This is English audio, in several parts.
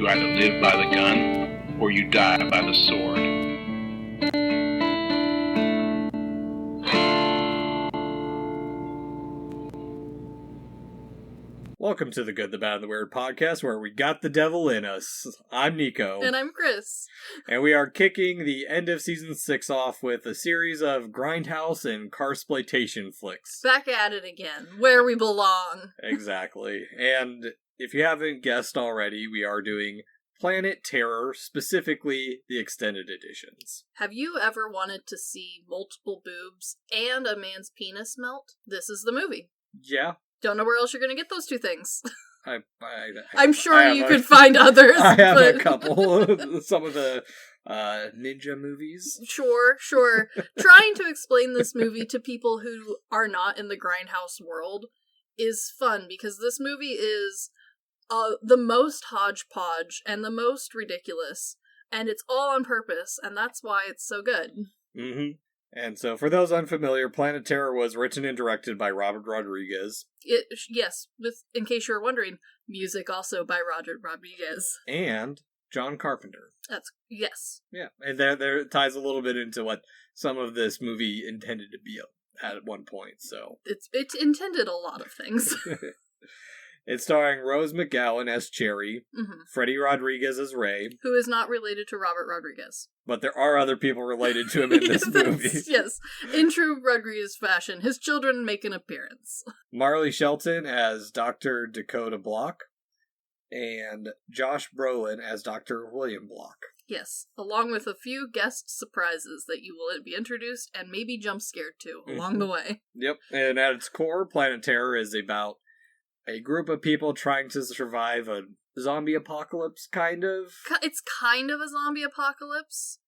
either live by the gun or you die by the sword. Welcome to the Good, the Bad, and the Weird podcast, where we got the devil in us. I'm Nico. And I'm Chris. And we are kicking the end of Season 6 off with a series of Grindhouse and Carsploitation flicks. Back at it again, where we belong. Exactly. And if you haven't guessed already, we are doing Planet Terror, specifically the extended editions. Have you ever wanted to see multiple boobs and a man's penis melt? This is the movie. Yeah. Don't know where else you're going to get those two things. I'm sure you could find others. I have a couple. Some of the ninja movies. Sure. Trying to explain this movie to people who are not in the Grindhouse world is fun, because this movie is the most hodgepodge and the most ridiculous, and it's all on purpose, and that's why it's so good. Mm-hmm. And so, for those unfamiliar, Planet Terror was written and directed by Robert Rodriguez. Yes, in case you were wondering, music also by Robert Rodriguez. And John Carpenter. Yes. Yeah, and there it ties a little bit into what some of this movie intended to be at one point, so... It's intended a lot of things. It's starring Rose McGowan as Cherry, Freddie Rodriguez as Ray. Who is not related to Robert Rodriguez. But there are other people related to him in this movie. Yes, in true Rodriguez fashion, his children make an appearance. Marley Shelton as Dr. Dakota Block, and Josh Brolin as Dr. William Block. Yes, along with a few guest surprises that you will be introduced and maybe jump scared to along the way. Yep, and at its core, Planet Terror is about a group of people trying to survive a zombie apocalypse, kind of. It's kind of a zombie apocalypse,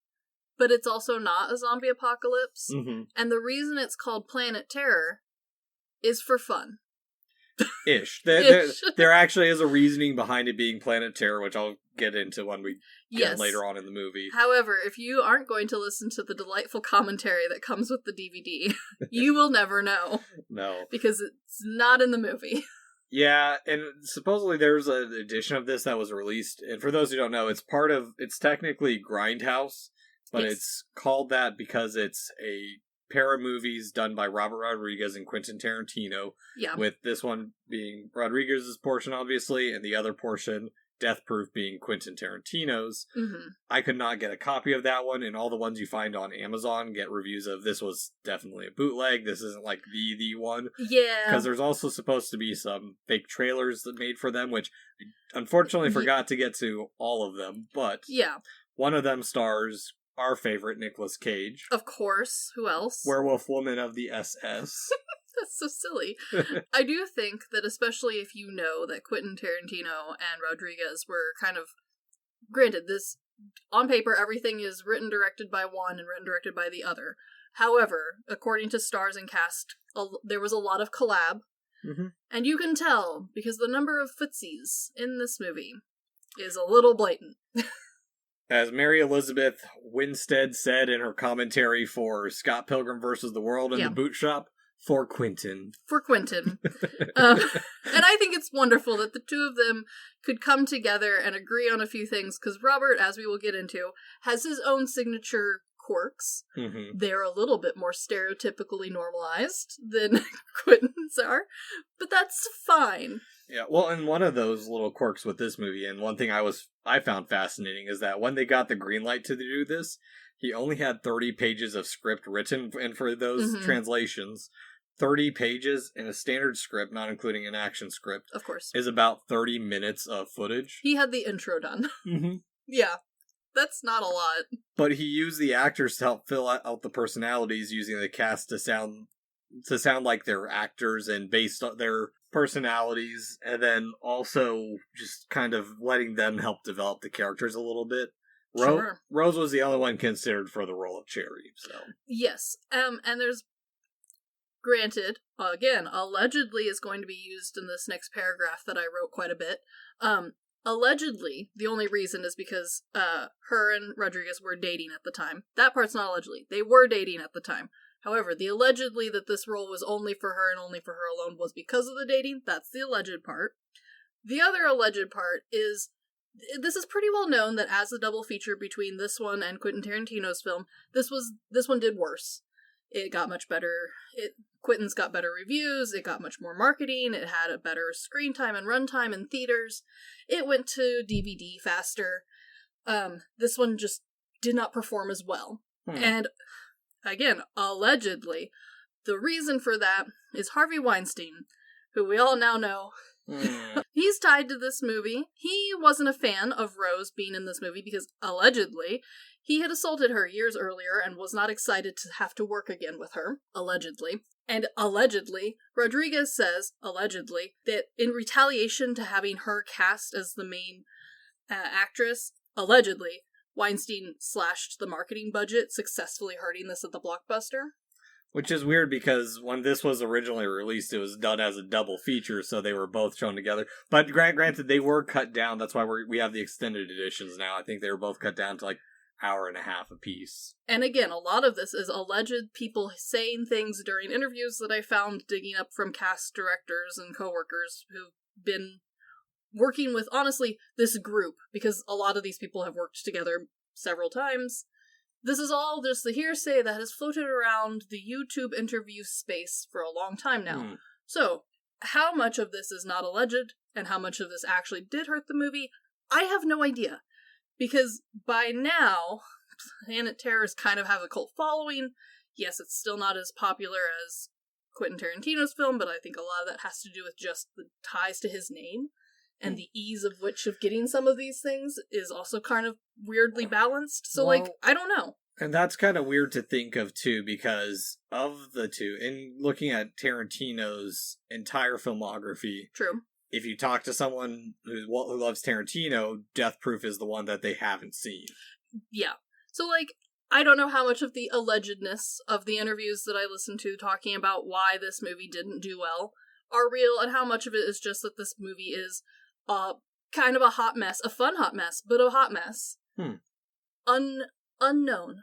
but it's also not a zombie apocalypse. Mm-hmm. And the reason it's called Planet Terror is for fun. Ish. There actually is a reasoning behind it being Planet Terror, which I'll get into when we get later on in the movie. However, if you aren't going to listen to the delightful commentary that comes with the DVD, you will never know. No. Because it's not in the movie. Yeah, and supposedly there's an edition of this that was released, and for those who don't know, it's technically Grindhouse, but It's called that because it's a pair of movies done by Robert Rodriguez and Quentin Tarantino, with this one being Rodriguez's portion, obviously, and the other portion, Death Proof, being Quentin Tarantino's. Mm-hmm. I could not get a copy of that one, and all the ones you find on Amazon get reviews of this was definitely a bootleg. This isn't like the one. Yeah. Because there's also supposed to be some fake trailers that made for them, which I unfortunately forgot to get to all of them, but one of them stars our favorite Nicolas Cage. Of course. Who else? Werewolf Woman of the SS. That's so silly. I do think that, especially if you know that Quentin Tarantino and Rodriguez were kind of... Granted, this, on paper, everything is written, directed by one and written, directed by the other. However, according to stars and cast, there was a lot of collab. Mm-hmm. And you can tell, because the number of footsies in this movie is a little blatant. As Mary Elizabeth Winstead said in her commentary for Scott Pilgrim vs. the World in the Boot Shop, For Quentin. And I think it's wonderful that the two of them could come together and agree on a few things, because Robert, as we will get into, has his own signature quirks. Mm-hmm. They're a little bit more stereotypically normalized than Quentin's are, but that's fine. Yeah, well, and one of those little quirks with this movie, and one thing I found fascinating, is that when they got the green light to do this, he only had 30 pages of script written, and for those translations, 30 pages in a standard script, not including an action script, of course, is about 30 minutes of footage. He had the intro done. Mm-hmm. Yeah, that's not a lot. But he used the actors to help fill out the personalities, using the cast to sound like they're actors and based on their personalities, and then also just kind of letting them help develop the characters a little bit. Sure. Rose was the only one considered for the role of Cherry, so. Yes, and there's, granted, again, allegedly is going to be used in this next paragraph that I wrote quite a bit. Allegedly, the only reason is because her and Rodriguez were dating at the time. That part's not allegedly. They were dating at the time. However, the allegedly that this role was only for her and only for her alone was because of the dating. That's the alleged part. The other alleged part is this is pretty well known that as a double feature between this one and Quentin Tarantino's film, this one did worse. It got much better. Quentin's got better reviews, it got much more marketing, it had a better screen time and runtime in theaters, it went to DVD faster. This one just did not perform as well. And, again, allegedly, the reason for that is Harvey Weinstein, who we all now know. He's tied to this movie. He wasn't a fan of Rose being in this movie because, allegedly, he had assaulted her years earlier and was not excited to have to work again with her, allegedly. And allegedly, Rodriguez says, allegedly, that in retaliation to having her cast as the main actress, allegedly, Weinstein slashed the marketing budget, successfully hurting this at the Blockbuster. Which is weird because when this was originally released, it was done as a double feature, so they were both shown together. But granted, they were cut down. That's why we have the extended editions now. I think they were both cut down to like hour and a half apiece. And again, a lot of this is alleged people saying things during interviews that I found digging up from cast directors and coworkers who've been working with, honestly, this group, because a lot of these people have worked together several times. This is all just the hearsay that has floated around the YouTube interview space for a long time now. So, how much of this is not alleged, and how much of this actually did hurt the movie, I have no idea. Because by now, Planet Terrors kind of have a cult following. Yes, it's still not as popular as Quentin Tarantino's film, but I think a lot of that has to do with just the ties to his name. And the ease of which of getting some of these things is also kind of weirdly balanced. So, I don't know. And that's kind of weird to think of, too, because of the two, in looking at Tarantino's entire filmography... True. If you talk to someone who loves Tarantino, Death Proof is the one that they haven't seen. Yeah. So, I don't know how much of the allegedness of the interviews that I listened to talking about why this movie didn't do well are real, and how much of it is just that this movie is kind of a hot mess. A fun hot mess, but a hot mess. Unknown.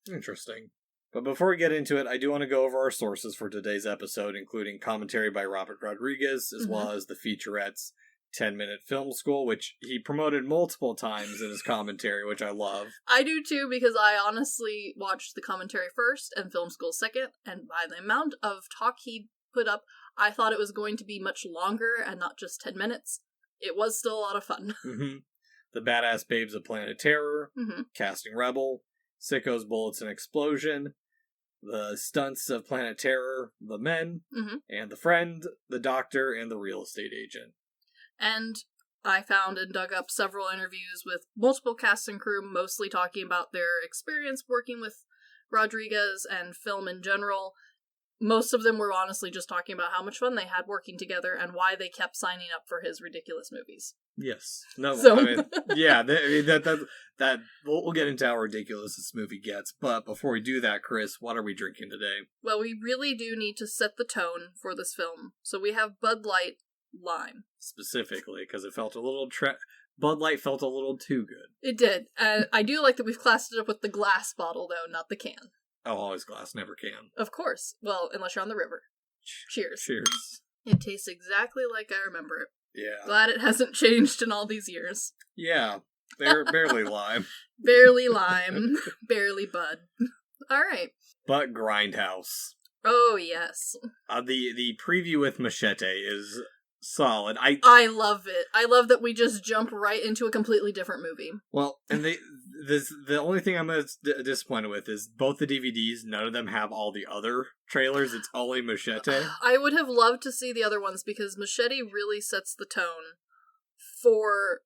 Interesting. But before we get into it, I do want to go over our sources for today's episode, including commentary by Robert Rodriguez, as well as the featurette's 10-minute film school, which he promoted multiple times in his commentary, which I love. I do too, because I honestly watched the commentary first and film school second, and by the amount of talk he put up, I thought it was going to be much longer and not just 10 minutes. It was still a lot of fun. The Badass Babes of Planet Terror, Casting Rebel, Sicko's Bullets and Explosion, the Stunts of Planet Terror, The Men, and The Friend, The Doctor, and The Real Estate Agent. And I found and dug up several interviews with multiple cast and crew, mostly talking about their experience working with Rodriguez and film in general. Most of them were honestly just talking about how much fun they had working together and why they kept signing up for his ridiculous movies. Yes. No, so. I mean, yeah, that we'll get into how ridiculous this movie gets, but before we do that, Chris, what are we drinking today? Well, we really do need to set the tone for this film, so we have Bud Light Lime. Specifically, because it felt a little... Bud Light felt a little too good. It did. I do like that we've classed it up with the glass bottle, though, not the can. Oh, always glass, never can. Of course. Well, unless you're on the river. Cheers. Cheers. It tastes exactly like I remember it. Yeah. Glad it hasn't changed in all these years. Yeah. Barely lime. Barely lime. Barely Bud. Alright. But Grindhouse. Oh, yes. The preview with Machete is solid. I love it. I love that we just jump right into a completely different movie. Well, and the only thing I'm disappointed with is both the DVDs, none of them have all the other trailers. It's only Machete. I would have loved to see the other ones because Machete really sets the tone for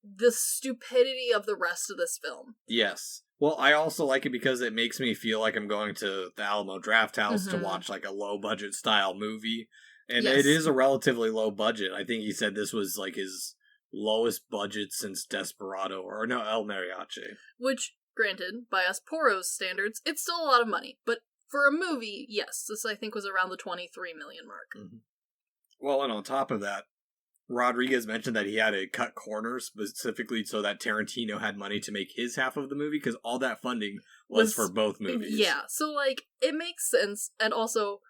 the stupidity of the rest of this film. Yes. Well, I also like it because it makes me feel like I'm going to the Alamo Drafthouse to watch like a low-budget style movie. And It is a relatively low budget. I think he said this was like his lowest budget since Desperado, or no, El Mariachi. Which, granted, by us Poros standards, it's still a lot of money. But for a movie, yes, this I think was around the 23 million mark. Well, and on top of that, Rodriguez mentioned that he had to cut corners specifically so that Tarantino had money to make his half of the movie, because all that funding was for both movies. Yeah, so, like, it makes sense, and also,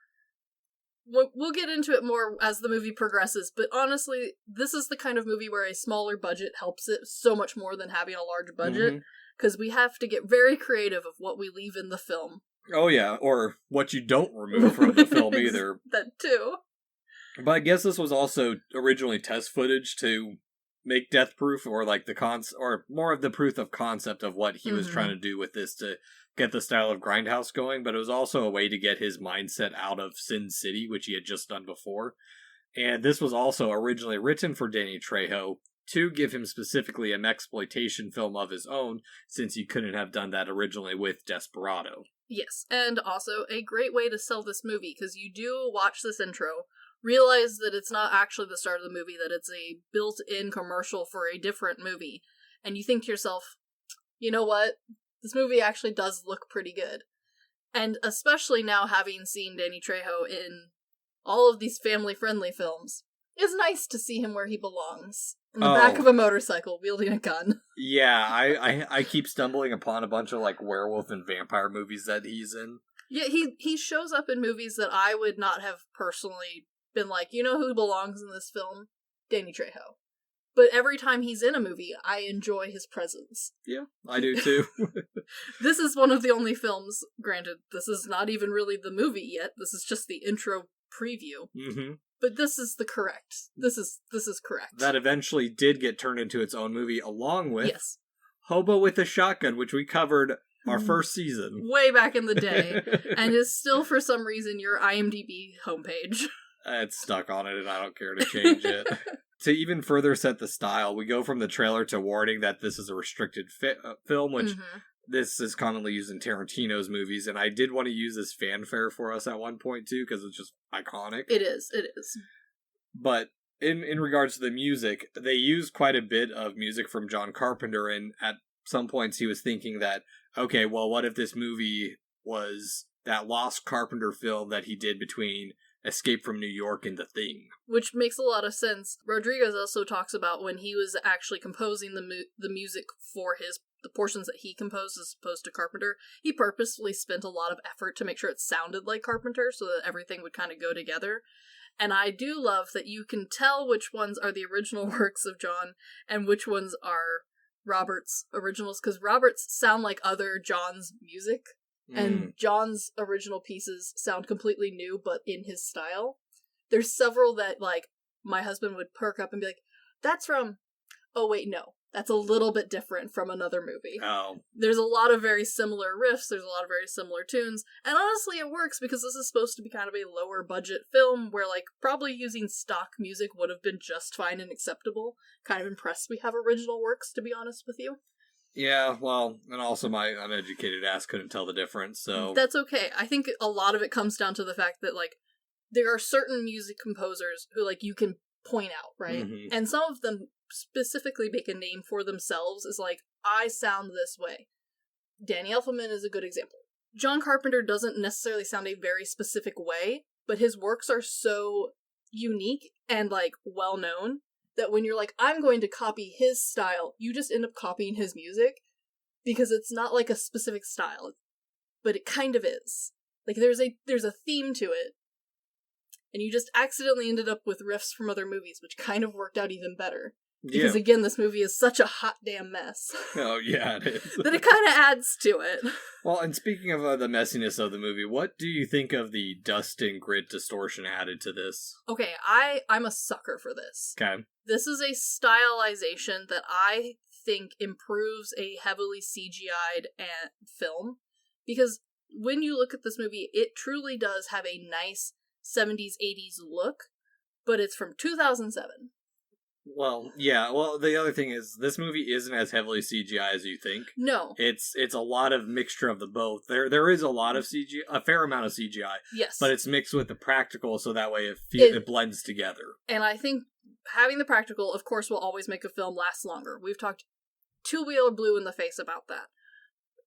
we'll get into it more as the movie progresses, but honestly, this is the kind of movie where a smaller budget helps it so much more than having a large budget, because we have to get very creative of what we leave in the film. Oh yeah, or what you don't remove from the film either. That too. But I guess this was also originally test footage to make Death Proof, or like or more of the proof of concept of what he was trying to do with this to get the style of Grindhouse going, but it was also a way to get his mindset out of Sin City, which he had just done before. And this was also originally written for Danny Trejo to give him specifically an exploitation film of his own, since he couldn't have done that originally with Desperado. Yes, and also a great way to sell this movie, because you do watch this intro, realize that it's not actually the start of the movie, that it's a built-in commercial for a different movie, and you think to yourself, you know what? This movie actually does look pretty good. And especially now having seen Danny Trejo in all of these family-friendly films, it's nice to see him where he belongs. In the back of a motorcycle, wielding a gun. Yeah, I keep stumbling upon a bunch of like werewolf and vampire movies that he's in. Yeah, he shows up in movies that I would not have personally been like, you know who belongs in this film? Danny Trejo. But every time he's in a movie, I enjoy his presence. Yeah, I do too. This is one of the only films, granted, this is not even really the movie yet, this is just the intro preview. But this is This is correct. That eventually did get turned into its own movie, along with Hobo with a Shotgun, which we covered our first season. Way back in the day, and is still, for some reason, your IMDb homepage. It's stuck on it, and I don't care to change it. To even further set the style, we go from the trailer to warning that this is a restricted film, which this is commonly used in Tarantino's movies, and I did want to use this fanfare for us at one point, too, because it's just iconic. It is. But in regards to the music, they use quite a bit of music from John Carpenter, and at some points he was thinking that, okay, well, what if this movie was that lost Carpenter film that he did between Escape from New York and The Thing? Which makes a lot of sense. Rodriguez also talks about when he was actually composing the music for the portions that he composed as opposed to Carpenter, he purposefully spent a lot of effort to make sure it sounded like Carpenter so that everything would kind of go together. And I do love that you can tell which ones are the original works of John and which ones are Robert's originals, because Robert's sound like other John's music. And John's original pieces sound completely new, but in his style. There's several that, like, my husband would perk up and be like, that's from... Oh, wait, no. That's a little bit different from another movie. Oh. There's a lot of very similar riffs, there's a lot of very similar tunes, and honestly it works because this is supposed to be kind of a lower budget film where, like, probably using stock music would have been just fine and acceptable. Kind of impressed we have original works, to be honest with you. Yeah, well, and also my uneducated ass couldn't tell the difference, so... That's okay. I think a lot of it comes down to the fact that, like, there are certain music composers who, like, you can point out, right? And some of them specifically make a name for themselves as, like, I sound this way. Danny Elfman is a good example. John Carpenter doesn't necessarily sound a very specific way, but his works are so unique and, like, well-known that when you're like, I'm going to copy his style, you just end up copying his music, because it's not like a specific style, but it kind of is. Like, there's a theme to it, and you just accidentally ended up with riffs from other movies, which kind of worked out even better. Because, again, this movie is such a hot damn mess. Oh, yeah, it is. That it kind of adds to it. Well, and speaking of the messiness of the movie, what do you think of the dust and grit distortion added to this? Okay, I'm a sucker for this. Okay. This is a stylization that I think improves a heavily CGI'd film. Because when you look at this movie, it truly does have a nice 70s, 80s look, but it's from 2007. Well, yeah. Well, the other thing is, this movie isn't as heavily CGI as you think. No. It's a lot of mixture of the both. There is a lot of CGI, a fair amount of CGI. Yes. But it's mixed with the practical, so that way it blends together. And I think having the practical, of course, will always make a film last longer. We've talked Two Wheeler Blue in the face about that.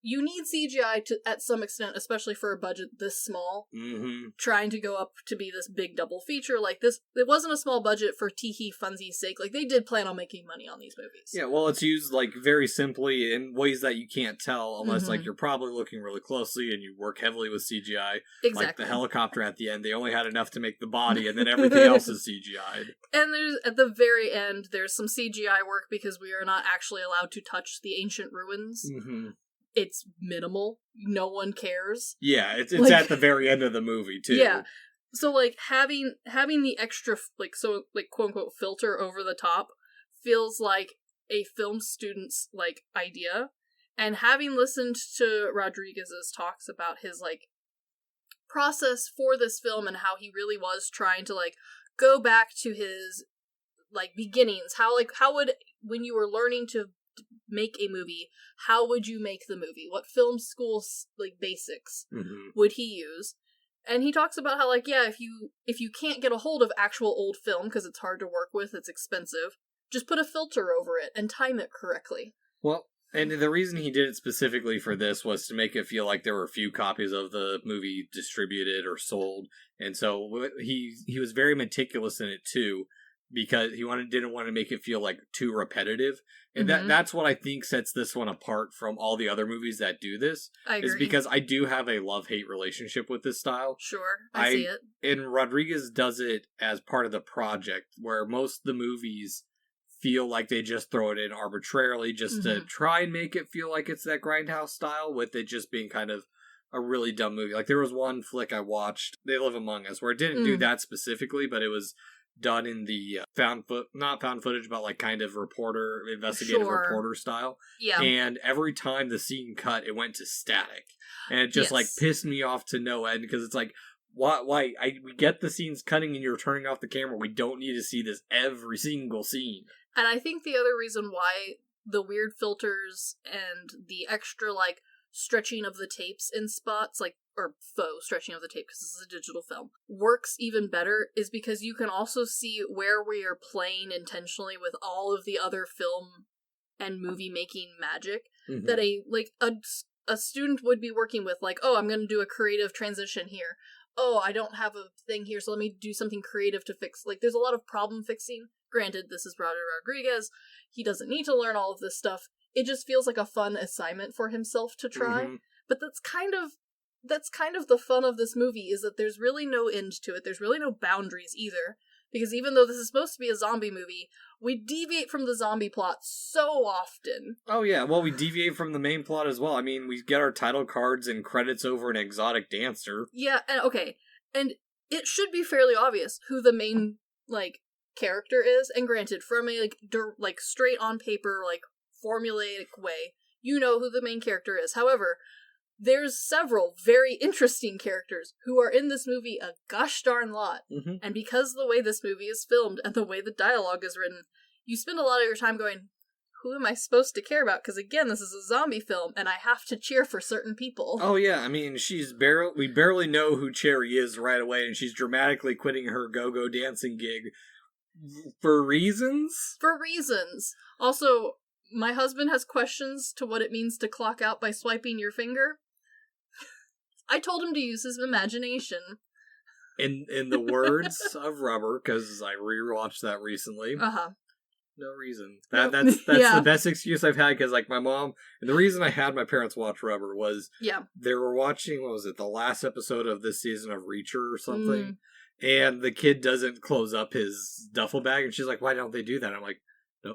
you need CGI at some extent, especially for a budget this small. Mm-hmm. Trying to go up to be this big double feature like this. It wasn't a small budget for tee-hee funsies' sake. Like, they did plan on making money on these movies. Yeah, well, it's used, like, very simply in ways that you can't tell unless, like, you're probably looking really closely and you work heavily with CGI. Exactly. Like, the helicopter at the end, they only had enough to make the body, and then everything else is CGI'd. And there's, at the very end, there's some CGI work because we are not actually allowed to touch the ancient ruins. Mm-hmm. It's minimal. No one cares. Yeah, it's like, at the very end of the movie, too. Yeah. So, like, having the extra, like, so, like, quote-unquote, filter over the top feels like a film student's, like, idea. And having listened to Rodriguez's talks about his, like, process for this film and how he really was trying to, like, go back to his, like, beginnings. How would, when you were learning to make a movie, how would you make the movie? What film school, like, basics would he use? And he talks about how, like, yeah, if you can't get a hold of actual old film because it's hard to work with, it's expensive, just put a filter over it and time it correctly. Well, and the reason he did it specifically for this was to make it feel like there were a few copies of the movie distributed or sold. And so he was very meticulous in it, too, because he didn't want to make it feel like too repetitive. And that's what I think sets this one apart from all the other movies that do this. I agree. Is because I do have a love-hate relationship with this style. Sure, I see it. And Rodriguez does it as part of the project, where most of the movies feel like they just throw it in arbitrarily just to try and make it feel like it's that Grindhouse style, with it just being kind of a really dumb movie. Like, there was one flick I watched, They Live Among Us, where it didn't do that specifically, but it was done in the not found footage, but like kind of investigative reporter style. Yeah. And every time the scene cut, it went to static. And it just like pissed me off to no end, because it's like, why? We get the scenes cutting and you're turning off the camera. We don't need to see this every single scene. And I think the other reason why the weird filters and the extra, like, stretching of the tapes in spots, like, or faux stretching of the tape because this is a digital film, works even better is because you can also see where we are playing intentionally with all of the other film and movie making magic that a student would be working with. Like, oh, I'm going to do a creative transition here. Oh, I don't have a thing here, so let me do something creative to fix. Like, there's a lot of problem fixing. Granted, this is Robert Rodriguez. He doesn't need to learn all of this stuff. It just feels like a fun assignment for himself to try. But that's kind of the fun of this movie, is that there's really no end to it. There's really no boundaries either. Because even though this is supposed to be a zombie movie, we deviate from the zombie plot so often. Oh yeah, well, we deviate from the main plot as well. I mean, we get our title cards and credits over an exotic dancer. Yeah, and okay. And it should be fairly obvious who the main, like, character is. And granted, from a, like straight on paper, like, formulaic way, you know who the main character is. However, there's several very interesting characters who are in this movie a gosh darn lot. And because of the way this movie is filmed and the way the dialogue is written, you spend a lot of your time going, who am I supposed to care about? Because again, this is a zombie film and I have to cheer for certain people. Oh yeah, I mean, we barely know who Cherry is right away, and she's dramatically quitting her go-go dancing gig for reasons? For reasons. Also, my husband has questions to what it means to clock out by swiping your finger. I told him to use his imagination. In the words of Rubber, because I rewatched that recently. No reason. That's the best excuse I've had, because, like, my mom, and the reason I had my parents watch Rubber was they were watching, what was it, the last episode of this season of Reacher or something, and the kid doesn't close up his duffel bag, and she's like, why don't they do that? I'm like,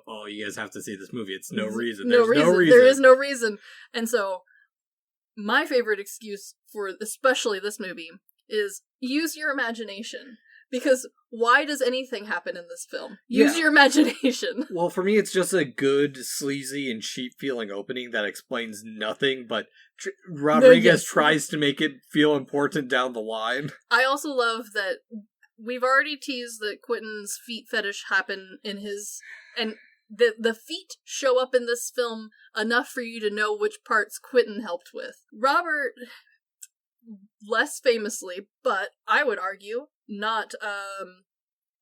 oh, you guys have to see this movie. It's no reason. There's no reason. There is no reason. And so, my favorite excuse for especially this movie is use your imagination. Because why does anything happen in this film? Use your imagination. Well, for me, it's just a good, sleazy, and cheap-feeling opening that explains nothing, but Rodriguez tries to make it feel important down the line. I also love that we've already teased that Quentin's feet fetish happen in his... And the feet show up in this film enough for you to know which parts Quentin helped with. Robert, less famously, but I would argue, not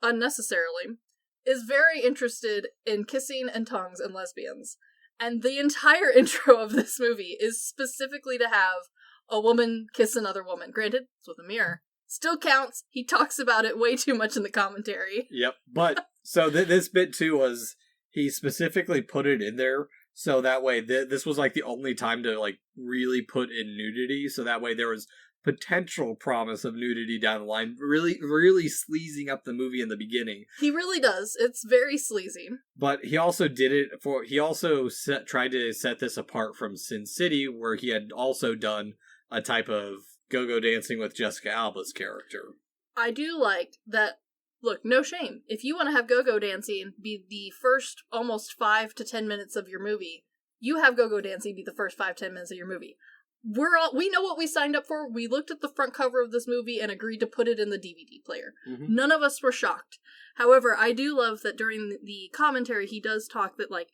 unnecessarily, is very interested in kissing and tongues and lesbians. And the entire intro of this movie is specifically to have a woman kiss another woman. Granted, it's with a mirror. Still counts. He talks about it way too much in the commentary. Yep. But, so this bit too was, he specifically put it in there, so that way, this was like the only time to like really put in nudity, so that way there was potential promise of nudity down the line, really sleazing up the movie in the beginning. He really does. It's very sleazy. But he also did it for, he also tried to set this apart from Sin City, where he had also done a type of go-go dancing with Jessica Alba's character. I do like that. Look, no shame. If you want to have go-go dancing be the first almost 5 to 10 minutes of your movie, you have go-go dancing be the first 5-10 minutes of your movie. We know what we signed up for. We looked at the front cover of this movie and agreed to put it in the DVD player. Mm-hmm. None of us were shocked. However, I do love that during the commentary he does talk that, like,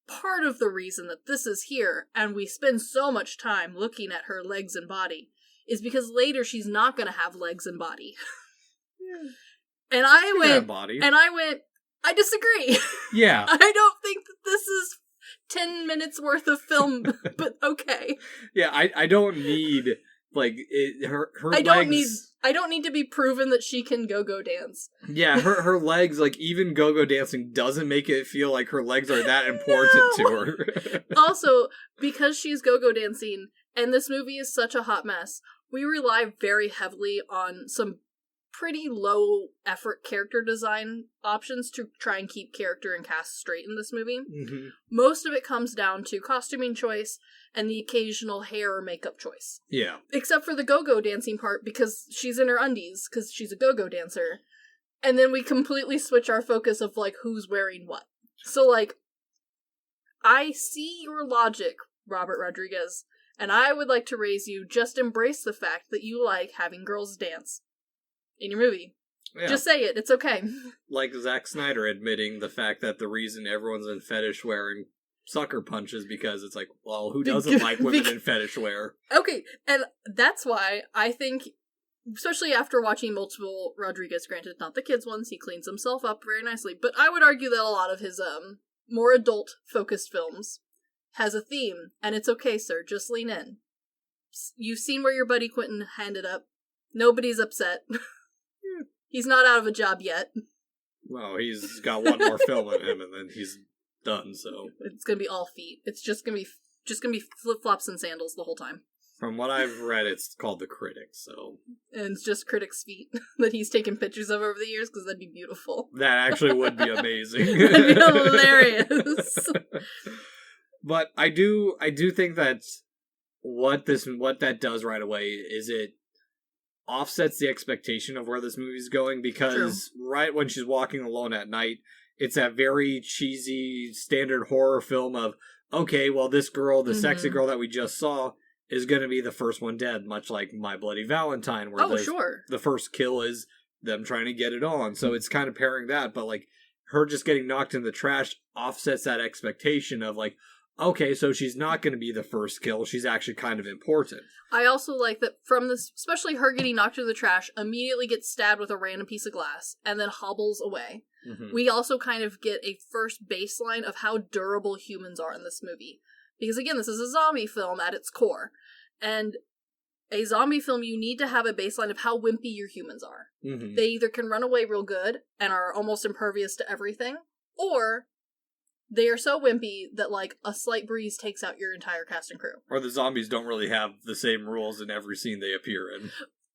part of the reason that this is here and we spend so much time looking at her legs and body is because later she's not going to have legs and body. Yeah. And I went, I disagree. Yeah. I don't think that this is 10 minutes worth of film, but okay. Yeah, I don't need, like, her I legs... I don't need to be proven that she can go-go dance. Yeah, her legs, like, even go-go dancing doesn't make it feel like her legs are that important to her. Also, because she's go-go dancing, and this movie is such a hot mess, we rely very heavily on some pretty low effort character design options to try and keep character and cast straight in this movie. Mm-hmm. Most of it comes down to costuming choice and the occasional hair or makeup choice. Yeah. Except for the go-go dancing part, because she's in her undies, because she's a go-go dancer. And then we completely switch our focus of, like, who's wearing what. So, like, I see your logic, Robert Rodriguez, and I would like to raise you, just embrace the fact that you like having girls dance in your movie. Yeah. Just say it. It's okay. Like Zack Snyder admitting the fact that the reason everyone's in fetish wearing sucker punches because it's like, well, who doesn't like women in fetish wear? Okay, and that's why I think, especially after watching multiple Rodriguez, granted, not the kids ones, he cleans himself up very nicely, but I would argue that a lot of his more adult-focused films has a theme, and it's okay, sir. Just lean in. You've seen where your buddy Quentin handed up. Nobody's upset. He's not out of a job yet. Well, he's got one more film in him, and then he's done. So it's gonna be all feet. It's just gonna be flip flops and sandals the whole time. From what I've read, it's called The Critic. So and it's just Critic's feet that he's taken pictures of over the years because that'd be beautiful. That actually would be amazing. That'd be hilarious. But I do think that what that does right away is it offsets the expectation of where this movie's going, because right when she's walking alone at night, it's that very cheesy standard horror film of, okay, well, this girl, the sexy girl that we just saw, is going to be the first one dead, much like My Bloody Valentine, where the first kill is them trying to get it on. So it's kind of pairing that, but like her just getting knocked in the trash offsets that expectation of like, okay, so she's not going to be the first kill. She's actually kind of important. I also like that from this, especially her getting knocked into the trash, immediately gets stabbed with a random piece of glass, and then hobbles away. Mm-hmm. We also kind of get a first baseline of how durable humans are in this movie. Because again, this is a zombie film at its core. And a zombie film, you need to have a baseline of how wimpy your humans are. Mm-hmm. They either can run away real good and are almost impervious to everything, or they are so wimpy that, like, a slight breeze takes out your entire cast and crew. Or the zombies don't really have the same rules in every scene they appear in.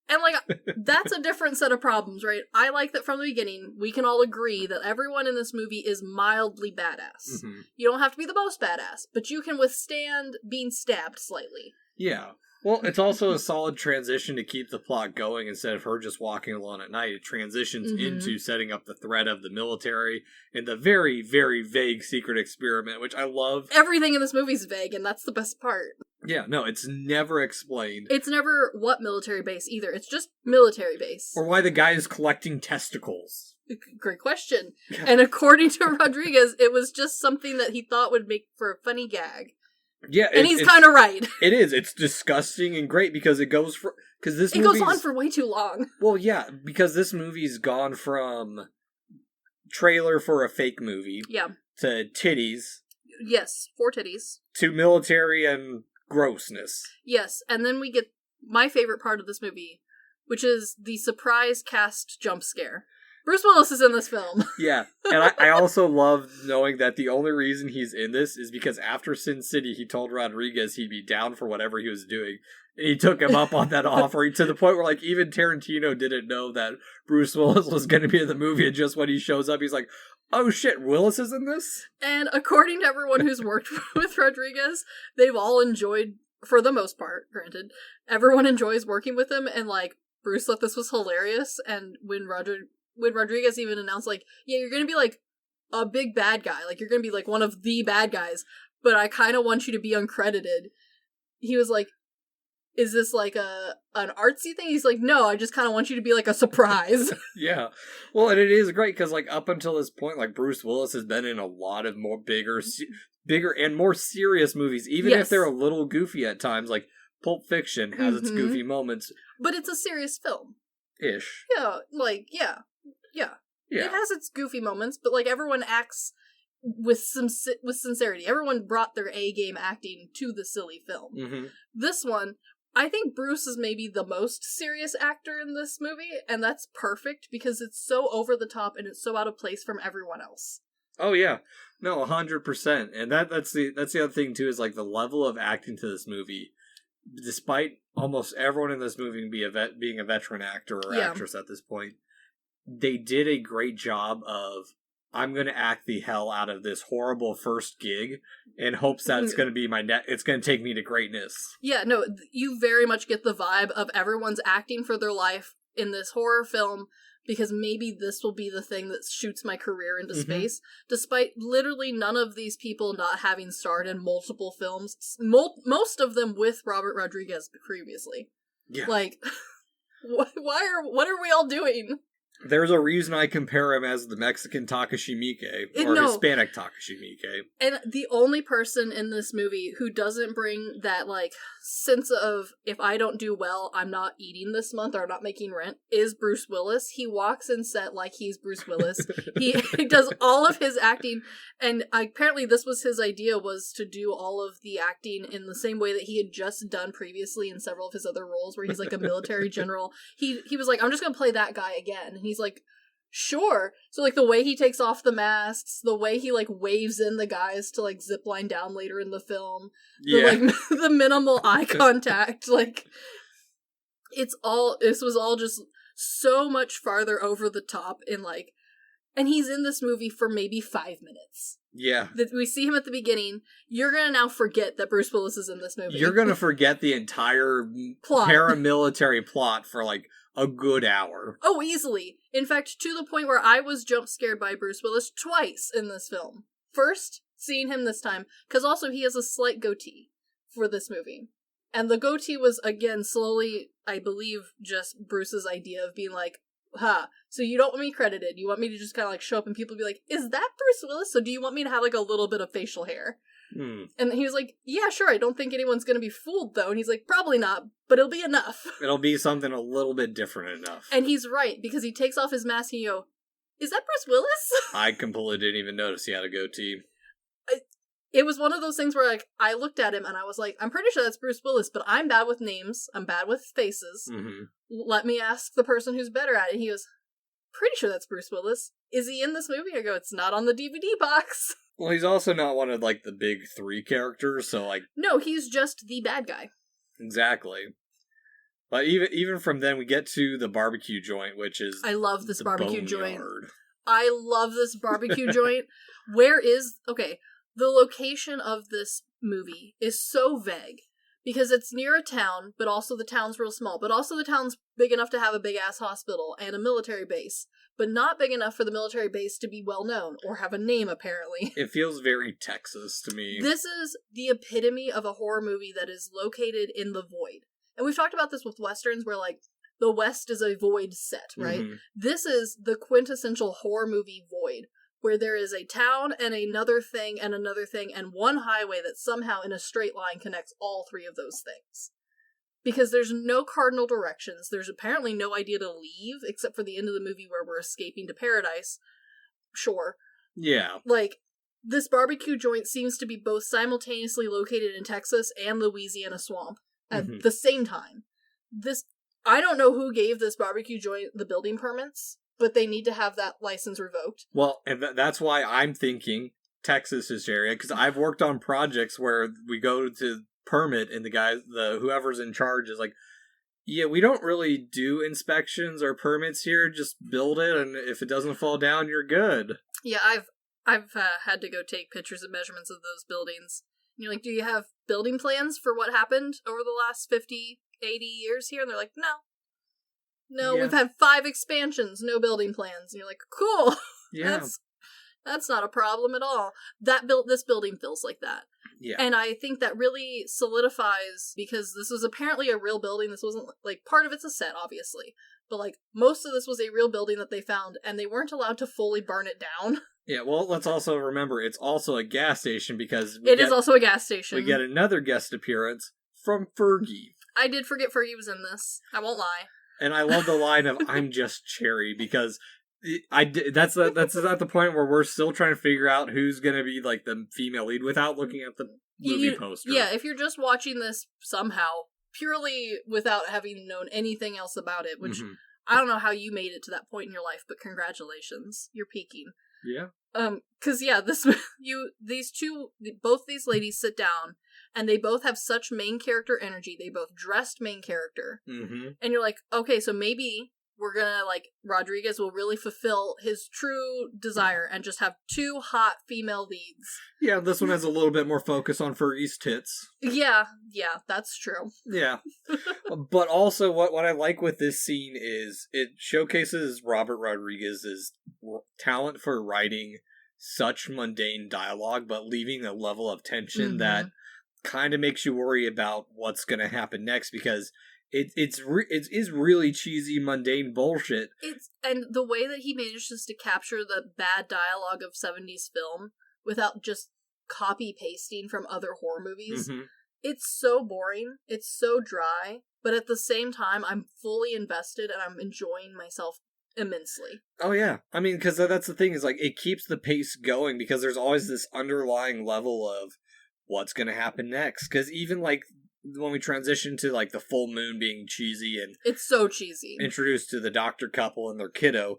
And, like, that's a different set of problems, right? I like that from the beginning, we can all agree that everyone in this movie is mildly badass. Mm-hmm. You don't have to be the most badass, but you can withstand being stabbed slightly. Yeah. Well, it's also a solid transition to keep the plot going. Instead of her just walking alone at night, it transitions into setting up the threat of the military and the very, very vague secret experiment, which I love. Everything in this movie is vague, and that's the best part. Yeah, no, it's never explained. It's never what military base either. It's just military base. Or why the guy is collecting testicles. Great question. Yeah. And according to Rodriguez, it was just something that he thought would make for a funny gag. Yeah, and he's kind of right. It is. It's disgusting and great because it goes for it goes on for way too long. Well, yeah, because this movie's gone from trailer for a fake movie, to titties, Yes, 4 titties. To military and grossness. Yes, and then we get my favorite part of this movie, which is the surprise cast jump scare. Bruce Willis is in this film. Yeah, and I also love knowing that the only reason he's in this is because after Sin City, he told Rodriguez he'd be down for whatever he was doing. And he took him up on that offer to the point where, like, even Tarantino didn't know that Bruce Willis was going to be in the movie, and just when he shows up, he's like, oh shit, Willis is in this? And according to everyone who's worked with Rodriguez, they've all enjoyed, for the most part, granted, everyone enjoys working with him, and, like, Bruce thought this was hilarious, and when Rodriguez even announced, like, yeah, you're gonna be, like, a big bad guy, like, you're gonna be, like, one of the bad guys, but I kind of want you to be uncredited, he was like, is this, like, an artsy thing? He's like, no, I just kind of want you to be, like, a surprise. Yeah. Well, and it is great, because, like, up until this point, like, Bruce Willis has been in a lot of more bigger and more serious movies, even if they're a little goofy at times, like, Pulp Fiction has its goofy moments. But it's a serious film. Ish. Yeah, like, yeah. It has its goofy moments, but, like, everyone acts with sincerity. Everyone brought their A-game acting to the silly film. Mm-hmm. This one, I think Bruce is maybe the most serious actor in this movie, and that's perfect because it's so over the top and it's so out of place from everyone else. Oh yeah, no, 100%. And that's the other thing too, is like the level of acting to this movie. Despite almost everyone in this movie being a veteran actor or actress at this point, they did a great job of, I'm going to act the hell out of this horrible first gig in hopes that it's going to be it's going to take me to greatness. Yeah, no, you very much get the vibe of everyone's acting for their life in this horror film because maybe this will be the thing that shoots my career into space, despite literally none of these people not having starred in multiple films, most of them with Robert Rodriguez previously. Yeah. Like, what are we all doing? There's a reason I compare him as the Mexican Takashi Miike, or Hispanic Takashi Miike. And the only person in this movie who doesn't bring that, like, sense of, if I don't do well, I'm not eating this month, or I'm not making rent, is Bruce Willis. He walks in set like he's Bruce Willis. He does all of his acting, and apparently this was his idea, was to do all of the acting in the same way that he had just done previously in several of his other roles, where he's, like, a military general. He was like, I'm just gonna play that guy again. And he's like, sure. So, like, the way he takes off the masks, the way he, like, waves in the guys to, like, zip line down later in the film, the minimal eye contact, like, this was all just so much farther over the top in, like, and he's in this movie for maybe 5 minutes. Yeah. We see him at the beginning. You're gonna now forget that Bruce Willis is in this movie. You're gonna forget the entire paramilitary plot for, like, a good hour. Oh, easily. In fact, to the point where I was jump scared by Bruce Willis twice in this film. First, seeing him this time, because also he has a slight goatee for this movie. And the goatee was, again, slowly, I believe, just Bruce's idea of being like, so you don't want me credited, you want me to just kind of, like, show up and people be like, is that Bruce Willis? So do you want me to have, like, a little bit of facial hair? And he was like, yeah, sure, I don't think anyone's gonna be fooled, though. And he's like, probably not, but it'll be enough. It'll be something a little bit different enough. And he's right, because he takes off his mask and you go, is that Bruce Willis? I completely didn't even notice he had a goatee. It was one of those things where, like, I looked at him and I was like, I'm pretty sure that's Bruce Willis, but I'm bad with names, I'm bad with faces. Let me ask the person who's better at it. And he goes, pretty sure that's Bruce Willis. Is he in this movie? I go, it's not on the DVD box. Well, he's also not one of, like, the big three characters, so, like... No, he's just the bad guy. Exactly. But even from then, we get to the barbecue joint, which is... I love this barbecue joint. I love this barbecue joint. Where is... Okay, the location of this movie is so vague. Because it's near a town, but also the town's real small. But also the town's big enough to have a big-ass hospital and a military base. But not big enough for the military base to be well-known, or have a name, apparently. It feels very Texas to me. This is the epitome of a horror movie that is located in the void. And we've talked about this with Westerns, where, like, the West is a void set, right? This is the quintessential horror movie void, where there is a town and another thing and one highway that somehow in a straight line connects all three of those things. Because there's no cardinal directions, there's apparently no idea to leave, except for the end of the movie where we're escaping to paradise. Sure. Yeah. Like, this barbecue joint seems to be both simultaneously located in Texas and Louisiana swamp at the same time. I don't know who gave this barbecue joint the building permits, but they need to have that license revoked. Well, and that's why I'm thinking Texas is area, because I've worked on projects where we go to permit and whoever's in charge is like, yeah, we don't really do inspections or permits here, just build it, and if it doesn't fall down, you're good. Yeah, I've had to go take pictures and measurements of those buildings. And you're like, do you have building plans for what happened over the last 50, 80 years here? And they're like, no, we've had 5 expansions, no building plans. And you're like, cool. Yeah. That's not a problem at all. This building feels like that. Yeah. And I think that really solidifies, because this was apparently a real building. This wasn't, like, part of it's a set, obviously. But, like, most of this was a real building that they found, and they weren't allowed to fully burn it down. Yeah, well, let's also remember, it's also a gas station, because it is also a gas station. We get another guest appearance from Fergie. I did forget Fergie was in this. I won't lie. And I love the line of, I'm just Cherry, because that's at the point where we're still trying to figure out who's going to be, like, the female lead without looking at the movie poster. Yeah, if you're just watching this somehow, purely without having known anything else about it, which I don't know how you made it to that point in your life, but congratulations. You're peaking. Yeah. Cause yeah, both these ladies sit down, and they both have such main character energy. They both dressed main character. And you're like, okay, so maybe we're gonna, like, Rodriguez will really fulfill his true desire and just have 2 hot female leads. Yeah, this one has a little bit more focus on Fergie's tits. Yeah, that's true. Yeah. But also, what I like with this scene is it showcases Robert Rodriguez's talent for writing such mundane dialogue, but leaving a level of tension that kind of makes you worry about what's going to happen next, because it is really cheesy, mundane bullshit. And the way that he manages to capture the bad dialogue of 70s film without just copy-pasting from other horror movies, it's so boring, it's so dry, but at the same time, I'm fully invested and I'm enjoying myself immensely. Oh yeah, I mean, because that's the thing, is like, it keeps the pace going, because there's always this underlying level of what's going to happen next, because even, like, when we transition to, like, the full moon being cheesy and it's so cheesy, introduced to the doctor couple and their kiddo,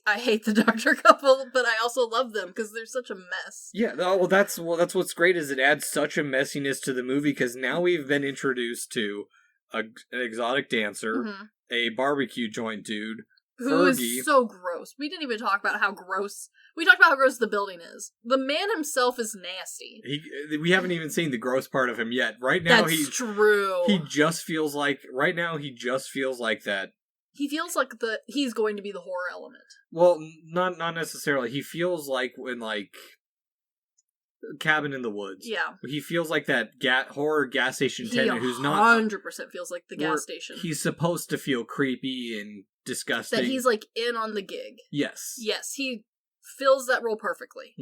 I hate the doctor couple, but I also love them because they're such a mess. Yeah, well, that's what's great, is it adds such a messiness to the movie, because now we've been introduced to an exotic dancer, a barbecue joint dude, who is so gross. We didn't even talk about how gross. We talked about how gross the building is. The man himself is nasty. We haven't even seen the gross part of him yet. Right now, That's true. He just feels like that. He feels like he's going to be the horror element. Well, not necessarily. He feels like when, like, Cabin in the Woods. Yeah. He feels like that horror gas station attendant who's not 100% feels like the gas station. He's supposed to feel creepy and disgusting. That he's, like, in on the gig. Yes. Yes, he fills that role perfectly.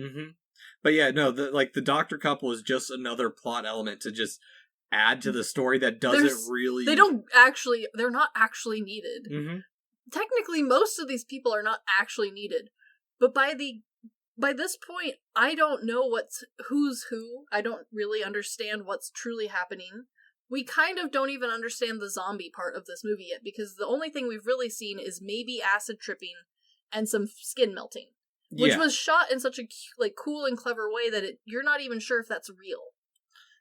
But yeah, no, the doctor couple is just another plot element to just add to the story that doesn't really... They're not actually needed. Technically, most of these people are not actually needed. But by this point, I don't know who's who. I don't really understand what's truly happening. We kind of don't even understand the zombie part of this movie yet, because the only thing we've really seen is maybe acid tripping and some skin melting. Which was shot in such a, like, cool and clever way that you're not even sure if that's real.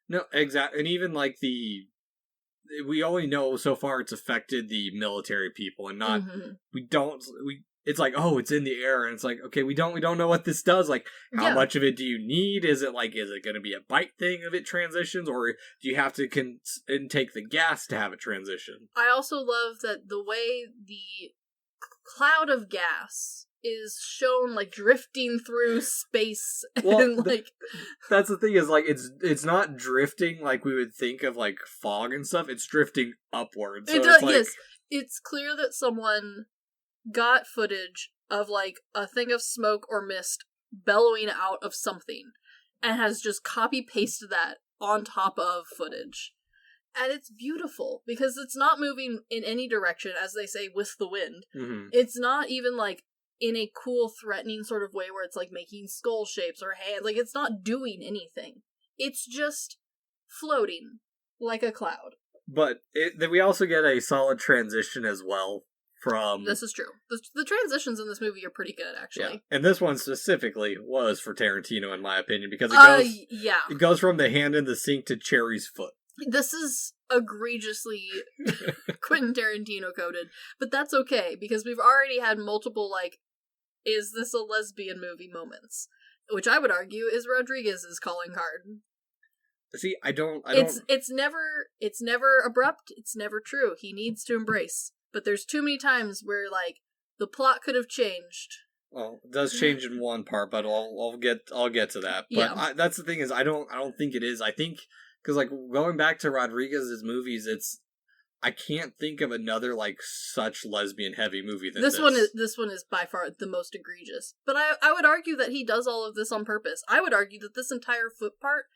No, exactly. And even, like, we only know so far it's affected the military people, and not, it's like, oh, it's in the air, and it's like, okay, we don't know what this does. Like, how much of it do you need? Is it going to be a bite thing if it transitions, or do you have to intake the gas to have it transition? I also love that the way the cloud of gas is shown, like, drifting through space. Well, and, like, that's the thing, is, like, it's not drifting like we would think of, like, fog and stuff. It's drifting upwards. So yes. It's clear that someone got footage of, like, a thing of smoke or mist bellowing out of something and has just copy-pasted that on top of footage. And it's beautiful, because it's not moving in any direction, as they say, with the wind. It's not even, like, in a cool, threatening sort of way where it's like making skull shapes or hands. Like, it's not doing anything. It's just floating like a cloud. But we also get a solid transition as well from... This is true. The transitions in this movie are pretty good, actually. Yeah. And this one specifically was for Tarantino, in my opinion, because it goes from the hand in the sink to Cherry's foot. This is egregiously Quentin Tarantino coded, but that's okay, because we've already had multiple, like, is this a lesbian movie moments, which I would argue is Rodriguez's calling card. See, I don't. It's never abrupt. It's never true. He needs to embrace, but there's too many times where like the plot could have changed. Well, it does change in one part, but I'll get to that. But that's the thing is, I don't think it is. I think because like going back to Rodriguez's movies, I can't think of another like such lesbian heavy movie than this. This one is by far the most egregious. But I would argue that he does all of this on purpose. I would argue that this entire foot part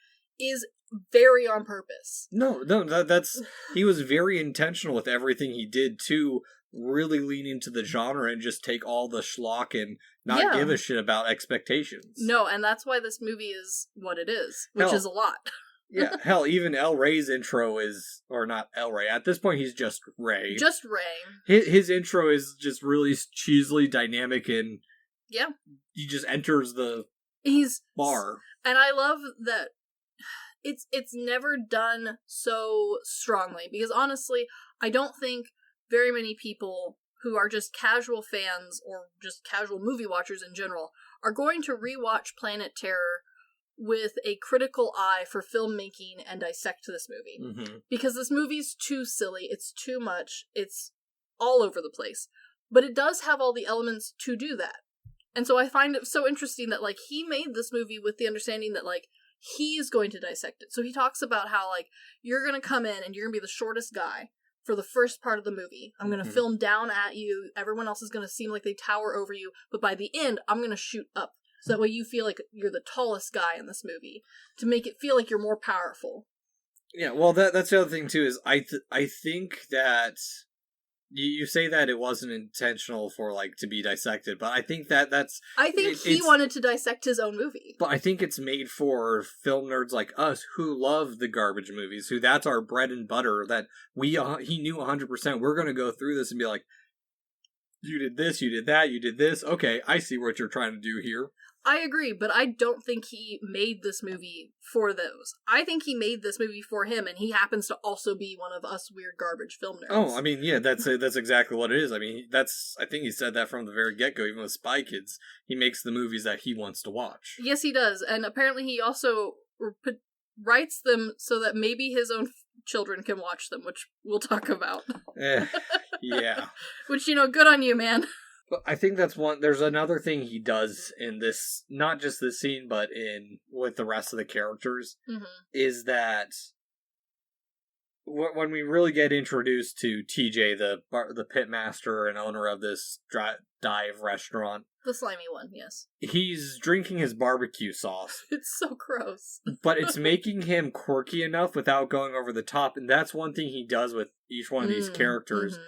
is very on purpose. No, that's he was very intentional with everything he did too, really lean into the genre and just take all the schlock and not give a shit about expectations. No, and that's why this movie is what it is, which is a lot. Yeah, hell, even El Rey's intro is, or not El Rey, at this point he's just Ray. Just Ray. His intro is just really cheesily dynamic and he just enters the bar. And I love that it's never done so strongly, because honestly, I don't think very many people who are just casual fans or just casual movie watchers in general are going to rewatch Planet Terror with a critical eye for filmmaking and dissect this movie. Mm-hmm. Because this movie's too silly, it's too much, it's all over the place. But it does have all the elements to do that. And so I find it so interesting that, like, he made this movie with the understanding that, like, he's going to dissect it. So he talks about how, like, you're going to come in and you're going to be the shortest guy for the first part of the movie. I'm going to film down at you. Everyone else is going to seem like they tower over you. But by the end, I'm going to shoot up. So that way you feel like you're the tallest guy in this movie. To make it feel like you're more powerful. Yeah, well, that's the other thing, too, is I think that... You say that it wasn't intentional for, like, to be dissected, but I think that's... I think he wanted to dissect his own movie. But I think it's made for film nerds like us who love the garbage movies, who that's our bread and butter, that he knew 100%. We're going to go through this and be like, you did this, you did that, you did this. Okay, I see what you're trying to do here. I agree, but I don't think he made this movie for those. I think he made this movie for him, and he happens to also be one of us weird garbage film nerds. Oh, I mean, yeah, that's exactly what it is. I mean, I think he said that from the very get-go, even with Spy Kids. He makes the movies that he wants to watch. Yes, he does, and apparently he also writes them so that maybe his own children can watch them, which we'll talk about. Yeah. Which, good on you, man. But I think that's one. There's another thing he does in this, not just this scene, but with the rest of the characters, is that when we really get introduced to TJ, the pitmaster and owner of this dive restaurant, the slimy one, yes, he's drinking his barbecue sauce. It's so gross, but it's making him quirky enough without going over the top, and that's one thing he does with each one of these characters.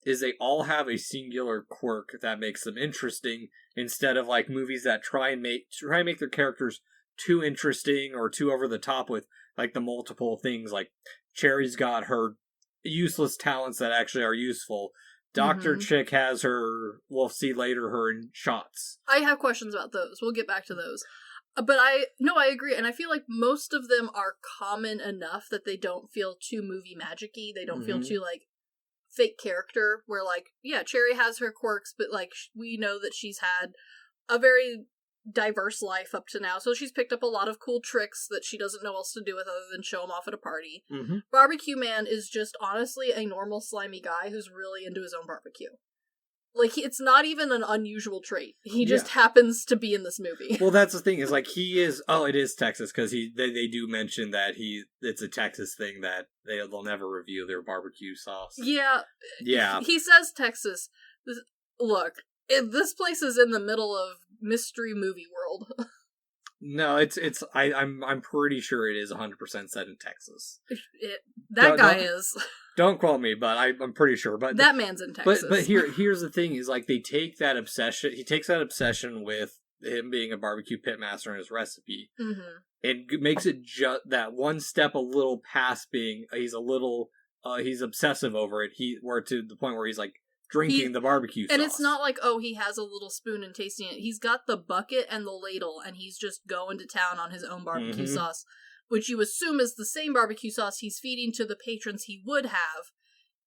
Is they all have a singular quirk that makes them interesting, instead of like movies that try and make their characters too interesting or too over the top with like the multiple things. Like Cherry's got her useless talents that actually are useful. Dr. Chick has her, we'll see later, her in shots. I have questions about those. We'll get back to those. But I agree, and I feel like most of them are common enough that they don't feel too movie magic-y. They don't feel too like fake character, where like, yeah, Cherry has her quirks, but like we know that she's had a very diverse life up to now, so she's picked up a lot of cool tricks that she doesn't know else to do with other than show them off at a party. Barbecue Man is just honestly a normal slimy guy who's really into his own barbecue. Like, it's not even an unusual trait. He just happens to be in this movie. Well, that's the thing, is like, he is... Oh, it is Texas, because they do mention that it's a Texas thing that they'll never review their barbecue sauce. Yeah. Yeah. He says Texas. Look, this place is in the middle of mystery movie world. No, I'm pretty sure it is 100% set in Texas. That guy is. Don't quote me, but I'm pretty sure. But that man's in Texas. But here's the thing: is like they take that obsession. He takes that obsession with him being a barbecue pitmaster and his recipe, and makes it just that one step a little past being. He's obsessive over it. We're to the point where he's like drinking the barbecue sauce. And it's not like, oh, he has a little spoon and tasting it. He's got the bucket and the ladle, and he's just going to town on his own barbecue sauce, which you assume is the same barbecue sauce he's feeding to the patrons he would have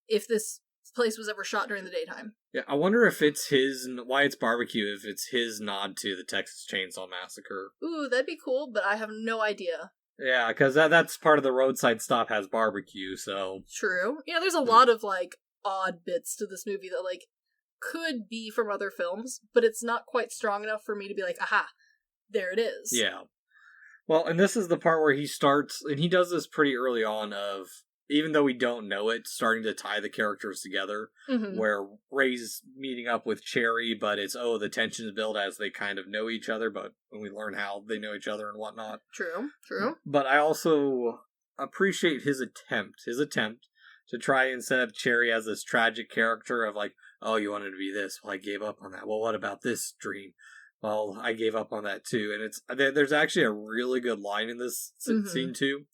if this place was ever shot during the daytime. Yeah, I wonder if it's why it's barbecue, if it's his nod to the Texas Chainsaw Massacre. Ooh, that'd be cool, but I have no idea. Yeah, because that's part of the roadside stop has barbecue, so... True. Yeah, there's a lot of, like, odd bits to this movie that, like, could be from other films, but it's not quite strong enough for me to be like, aha, there it is. Yeah. Well, and this is the part where he starts, and he does this pretty early on of, even though we don't know it, starting to tie the characters together, where Ray's meeting up with Cherry, but it's, the tensions build as they kind of know each other, but when we learn how they know each other and whatnot. True. But I also appreciate his attempt to try and set up Cherry as this tragic character of like, oh, you wanted to be this, well, I gave up on that. Well, what about this dream? Well, I gave up on that too. And there's actually a really good line in this scene too,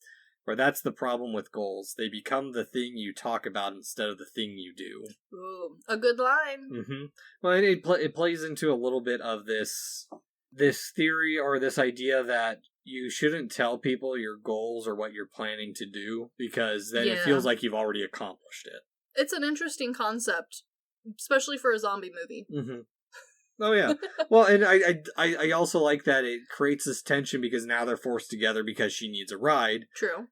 where that's the problem with goals. They become the thing you talk about instead of the thing you do. Ooh, a good line. Well, it plays into a little bit of this theory or this idea that you shouldn't tell people your goals or what you're planning to do, because then it feels like you've already accomplished it. It's an interesting concept, especially for a zombie movie. Oh yeah. Well, and I also like that it creates this tension because now they're forced together because she needs a ride. True.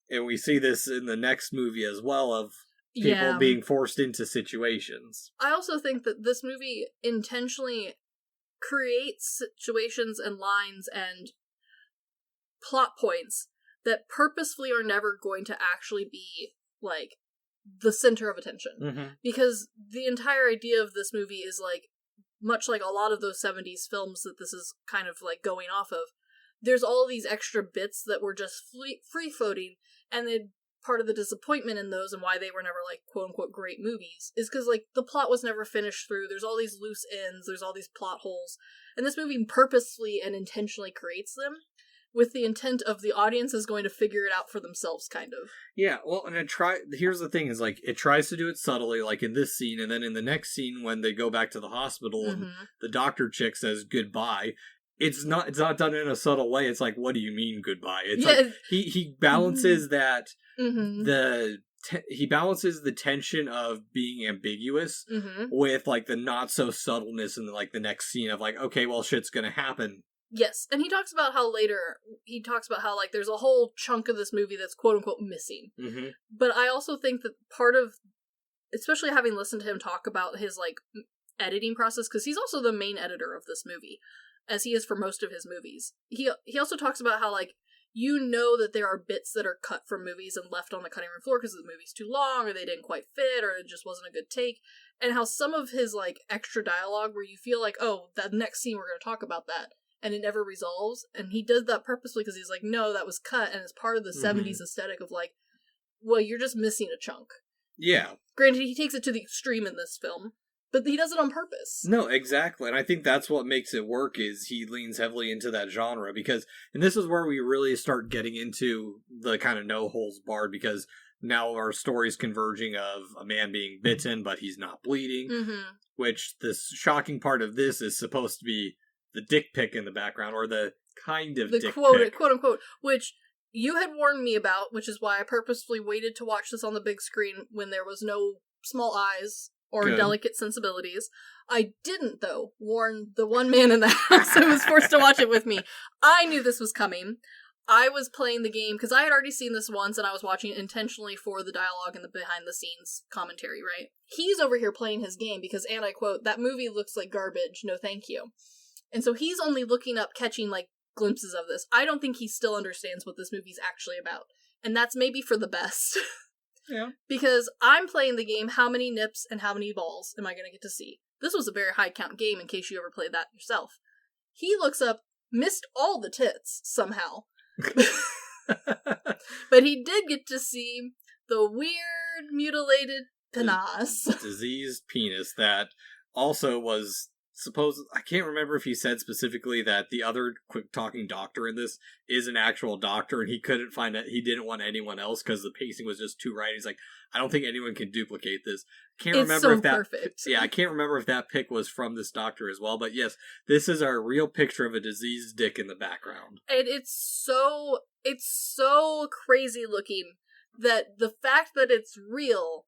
And we see this in the next movie as well of people being forced into situations. I also think that this movie intentionally creates situations and lines and plot points that purposefully are never going to actually be, like, the center of attention. Because the entire idea of this movie is, like, much like a lot of those 70s films that this is kind of, like, going off of, there's all these extra bits that were just free-floating, and then part of the disappointment in those and why they were never, like, quote-unquote great movies is because, like, the plot was never finished through, there's all these loose ends, there's all these plot holes, and this movie purposefully and intentionally creates them with the intent of the audience is going to figure it out for themselves, kind of. Yeah, well, and here's the thing, is, like, it tries to do it subtly, like in this scene, and then in the next scene when they go back to the hospital and the doctor chick says goodbye, it's not done in a subtle way. It's like, what do you mean goodbye? It's like he balances that he balances the tension of being ambiguous with like the not so subtleness in like the next scene of like, okay, well, shit's gonna happen. Yes, and he talks about how like there's a whole chunk of this movie that's quote unquote missing. But I also think that part of, especially having listened to him talk about his like editing process, because he's also the main editor of this movie, as he is for most of his movies. He also talks about how, like, you know that there are bits that are cut from movies and left on the cutting room floor because the movie's too long, or they didn't quite fit, or it just wasn't a good take, and how some of his, like, extra dialogue where you feel like, oh, that next scene we're going to talk about that, and it never resolves, and he does that purposely because he's like, no, that was cut, and it's part of the 70s aesthetic of, like, well, you're just missing a chunk. Yeah. Granted, he takes it to the extreme in this film, but he does it on purpose. No, exactly. And I think that's what makes it work, is he leans heavily into that genre, because, and this is where we really start getting into the kind of no holes barred, because now our story's converging of a man being bitten, but he's not bleeding, which the shocking part of this is supposed to be the dick pic in the background, or the kind of dick pic. The quote unquote, which you had warned me about, which is why I purposefully waited to watch this on the big screen when there was no small eyes or delicate sensibilities. I didn't, though, warn the one man in the house who was forced to watch it with me. I knew this was coming. I was playing the game, because I had already seen this once, and I was watching it intentionally for the dialogue and the behind-the-scenes commentary, right? He's over here playing his game, because, and I quote, that movie looks like garbage, no thank you. And so he's only looking up, catching, like, glimpses of this. I don't think he still understands what this movie's actually about. And that's maybe for the best. Yeah. Because I'm playing the game, how many nips and how many balls am I going to get to see? This was a very high count game, in case you ever played that yourself. He looks up, missed all the tits, somehow. But he did get to see the weird, mutilated penis. Diseased penis that also was I can't remember if he said specifically that the other quick-talking doctor in this is an actual doctor, and he couldn't find that he didn't want anyone else because the pacing was just too right. He's like, I don't think anyone can duplicate this. Can't remember if that. Perfect. Yeah, I can't remember if that pic was from this doctor as well. But yes, this is our real picture of a diseased dick in the background, and it's so crazy looking that the fact that it's real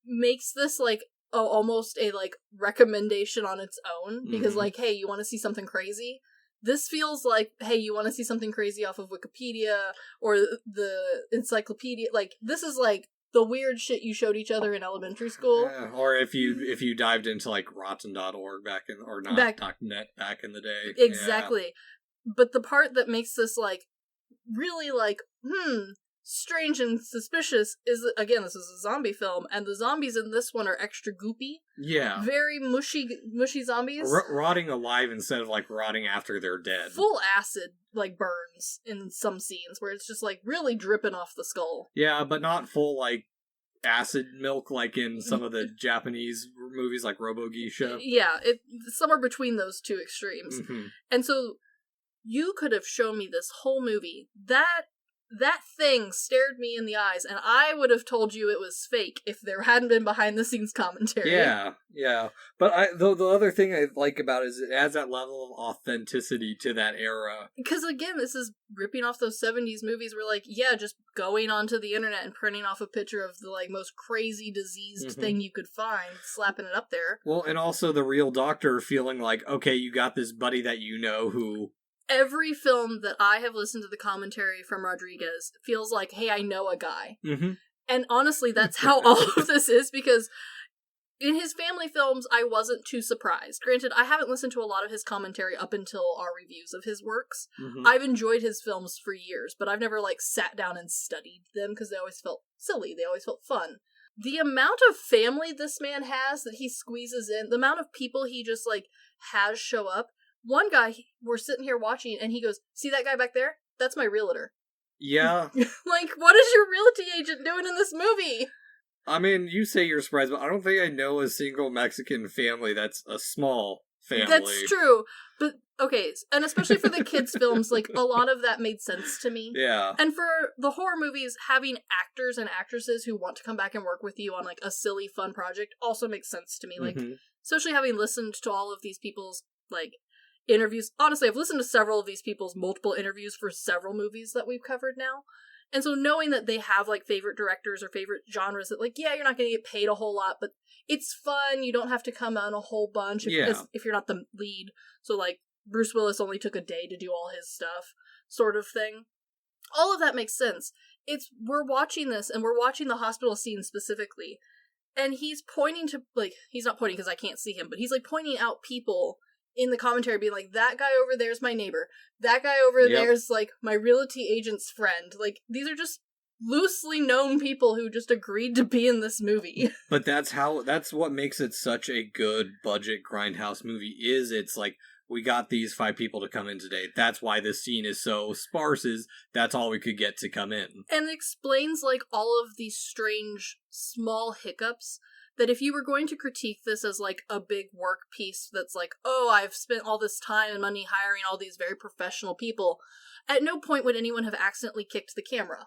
makes this like almost a like recommendation on its own, because like, hey, you want to see something crazy? This feels like, hey, you want to see something crazy off of Wikipedia or the encyclopedia? Like, this is like the weird shit you showed each other in elementary school. Yeah, or if you dived into like rotten.org back in .net back in the day. Exactly. Yeah. But the part that makes this like really like strange and suspicious is that, again, this is a zombie film, and the zombies in this one are extra goopy. Yeah. Very mushy zombies. Rotting alive instead of, like, rotting after they're dead. Full acid, like, burns in some scenes, where it's just, like, really dripping off the skull. Yeah, but not full, like, acid milk like in some of the Japanese movies, like Robo-Geisha. Yeah, somewhere between those two extremes. Mm-hmm. And so, you could have shown me this whole movie. That thing stared me in the eyes, and I would have told you it was fake if there hadn't been behind-the-scenes commentary. Yeah. But the other thing I like about it is it adds that level of authenticity to that era. Because, again, this is ripping off those 70s movies where, like, yeah, just going onto the internet and printing off a picture of the, like, most crazy diseased thing you could find, slapping it up there. Well, and also the real doctor feeling like, okay, you got this buddy that you know who... Every film that I have listened to the commentary from Rodriguez feels like, hey, I know a guy. Mm-hmm. And honestly, that's how all of this is, because in his family films, I wasn't too surprised. Granted, I haven't listened to a lot of his commentary up until our reviews of his works. Mm-hmm. I've enjoyed his films for years, but I've never, like, sat down and studied them because they always felt silly. They always felt fun. The amount of family this man has that he squeezes in, the amount of people he just, like, has show up. One guy, we're sitting here watching, and he goes, see that guy back there? That's my realtor. Yeah. Like, what is your realty agent doing in this movie? I mean, you say you're surprised, but I don't think I know a single Mexican family that's a small family. That's true. But, okay, and especially for the kids' films, like, a lot of that made sense to me. Yeah. And for the horror movies, having actors and actresses who want to come back and work with you on, like, a silly, fun project also makes sense to me. Like, especially having listened to all of these people's, like, interviews. Honestly, I've listened to several of these people's multiple interviews for several movies that we've covered now. And so knowing that they have, like, favorite directors or favorite genres that, like, yeah, you're not going to get paid a whole lot, but it's fun. You don't have to come on a whole bunch if you're not the lead. So, like, Bruce Willis only took a day to do all his stuff, sort of thing. All of that makes sense. We're watching this, and we're watching the hospital scene specifically, and he's pointing to, like, he's not pointing because I can't see him, but he's, like, pointing out people in the commentary being like, that guy over there's my neighbor. That guy over there's, like, my realty agent's friend. Like, these are just loosely known people who just agreed to be in this movie. But that's what makes it such a good budget Grindhouse movie is it's like, we got these 5 people to come in today. That's why this scene is so sparse, is that's all we could get to come in. And it explains, like, all of these strange, small hiccups that if you were going to critique this as, like, a big work piece that's like, oh, I've spent all this time and money hiring all these very professional people, at no point would anyone have accidentally kicked the camera.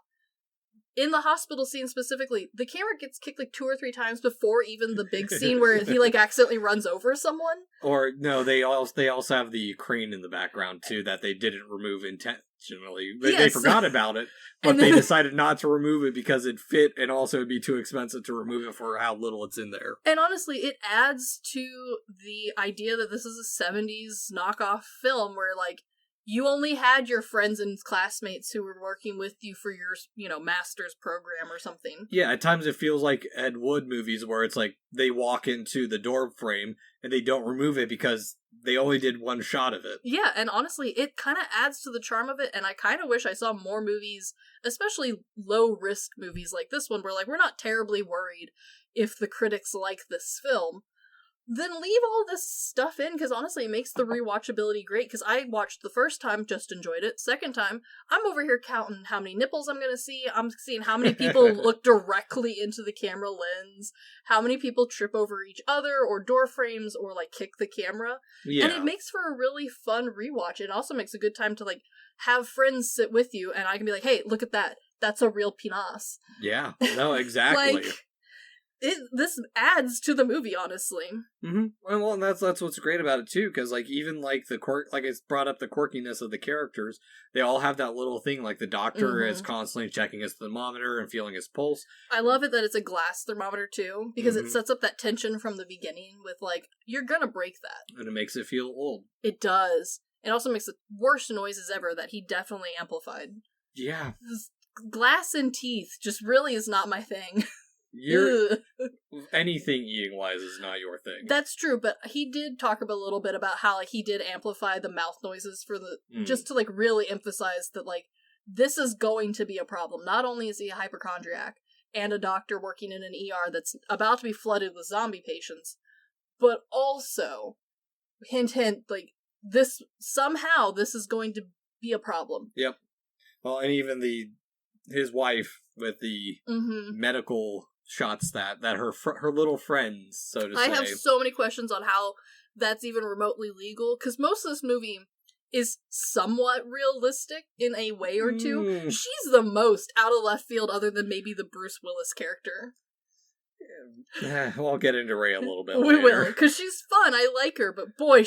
In the hospital scene specifically, the camera gets kicked, like, 2 or 3 times before even the big scene where he, like, accidentally runs over someone. Or, no, they also have the crane in the background, too, that they didn't remove intentionally. They forgot about it, but they decided not to remove it because it fit, and also it'd be too expensive to remove it for how little it's in there. And honestly, it adds to the idea that this is a 70s knockoff film where, like, you only had your friends and classmates who were working with you for your, master's program or something. Yeah, at times it feels like Ed Wood movies where it's like they walk into the door frame and they don't remove it because they only did one shot of it. Yeah, and honestly, it kind of adds to the charm of it, and I kind of wish I saw more movies, especially low-risk movies like this one, where, like, we're not terribly worried if the critics like this film. then leave all this stuff in, because honestly it makes the rewatchability great, because I watched the first time, just enjoyed it. Second time, I'm over here counting how many nipples I'm gonna see, I'm seeing how many people look directly into the camera lens, how many people trip over each other, or door frames, or like kick the camera. Yeah. And it makes for a really fun rewatch. It also makes a good time to like have friends sit with you, and I can be like, hey, look at that. That's a real penis. Yeah, no, exactly. Like, this adds to the movie, honestly. Mm-hmm. Well, and that's what's great about it too, because like even like the like it's brought up the quirkiness of the characters. They all have that little thing, like the doctor is constantly checking his thermometer and feeling his pulse. I love it that it's a glass thermometer too, because it sets up that tension from the beginning with like, you're gonna break that, and it makes it feel old. It does. It also makes the worst noises ever that he definitely amplified. Yeah, glass and teeth just really is not my thing. Anything eating wise is not your thing. That's true, but he did talk a little bit about how like he did amplify the mouth noises for the just to like really emphasize that like this is going to be a problem. Not only is he a hypochondriac and a doctor working in an ER that's about to be flooded with zombie patients, but also hint like this is going to be a problem. Yep. Well, and even his wife with the medical shots that her little friends, so to say. I have so many questions on how that's even remotely legal, because most of this movie is somewhat realistic in a way or two. She's the most out of left field, other than maybe the Bruce Willis character. We'll get into Ray a little bit We later. will, because she's fun. I like her, but boy,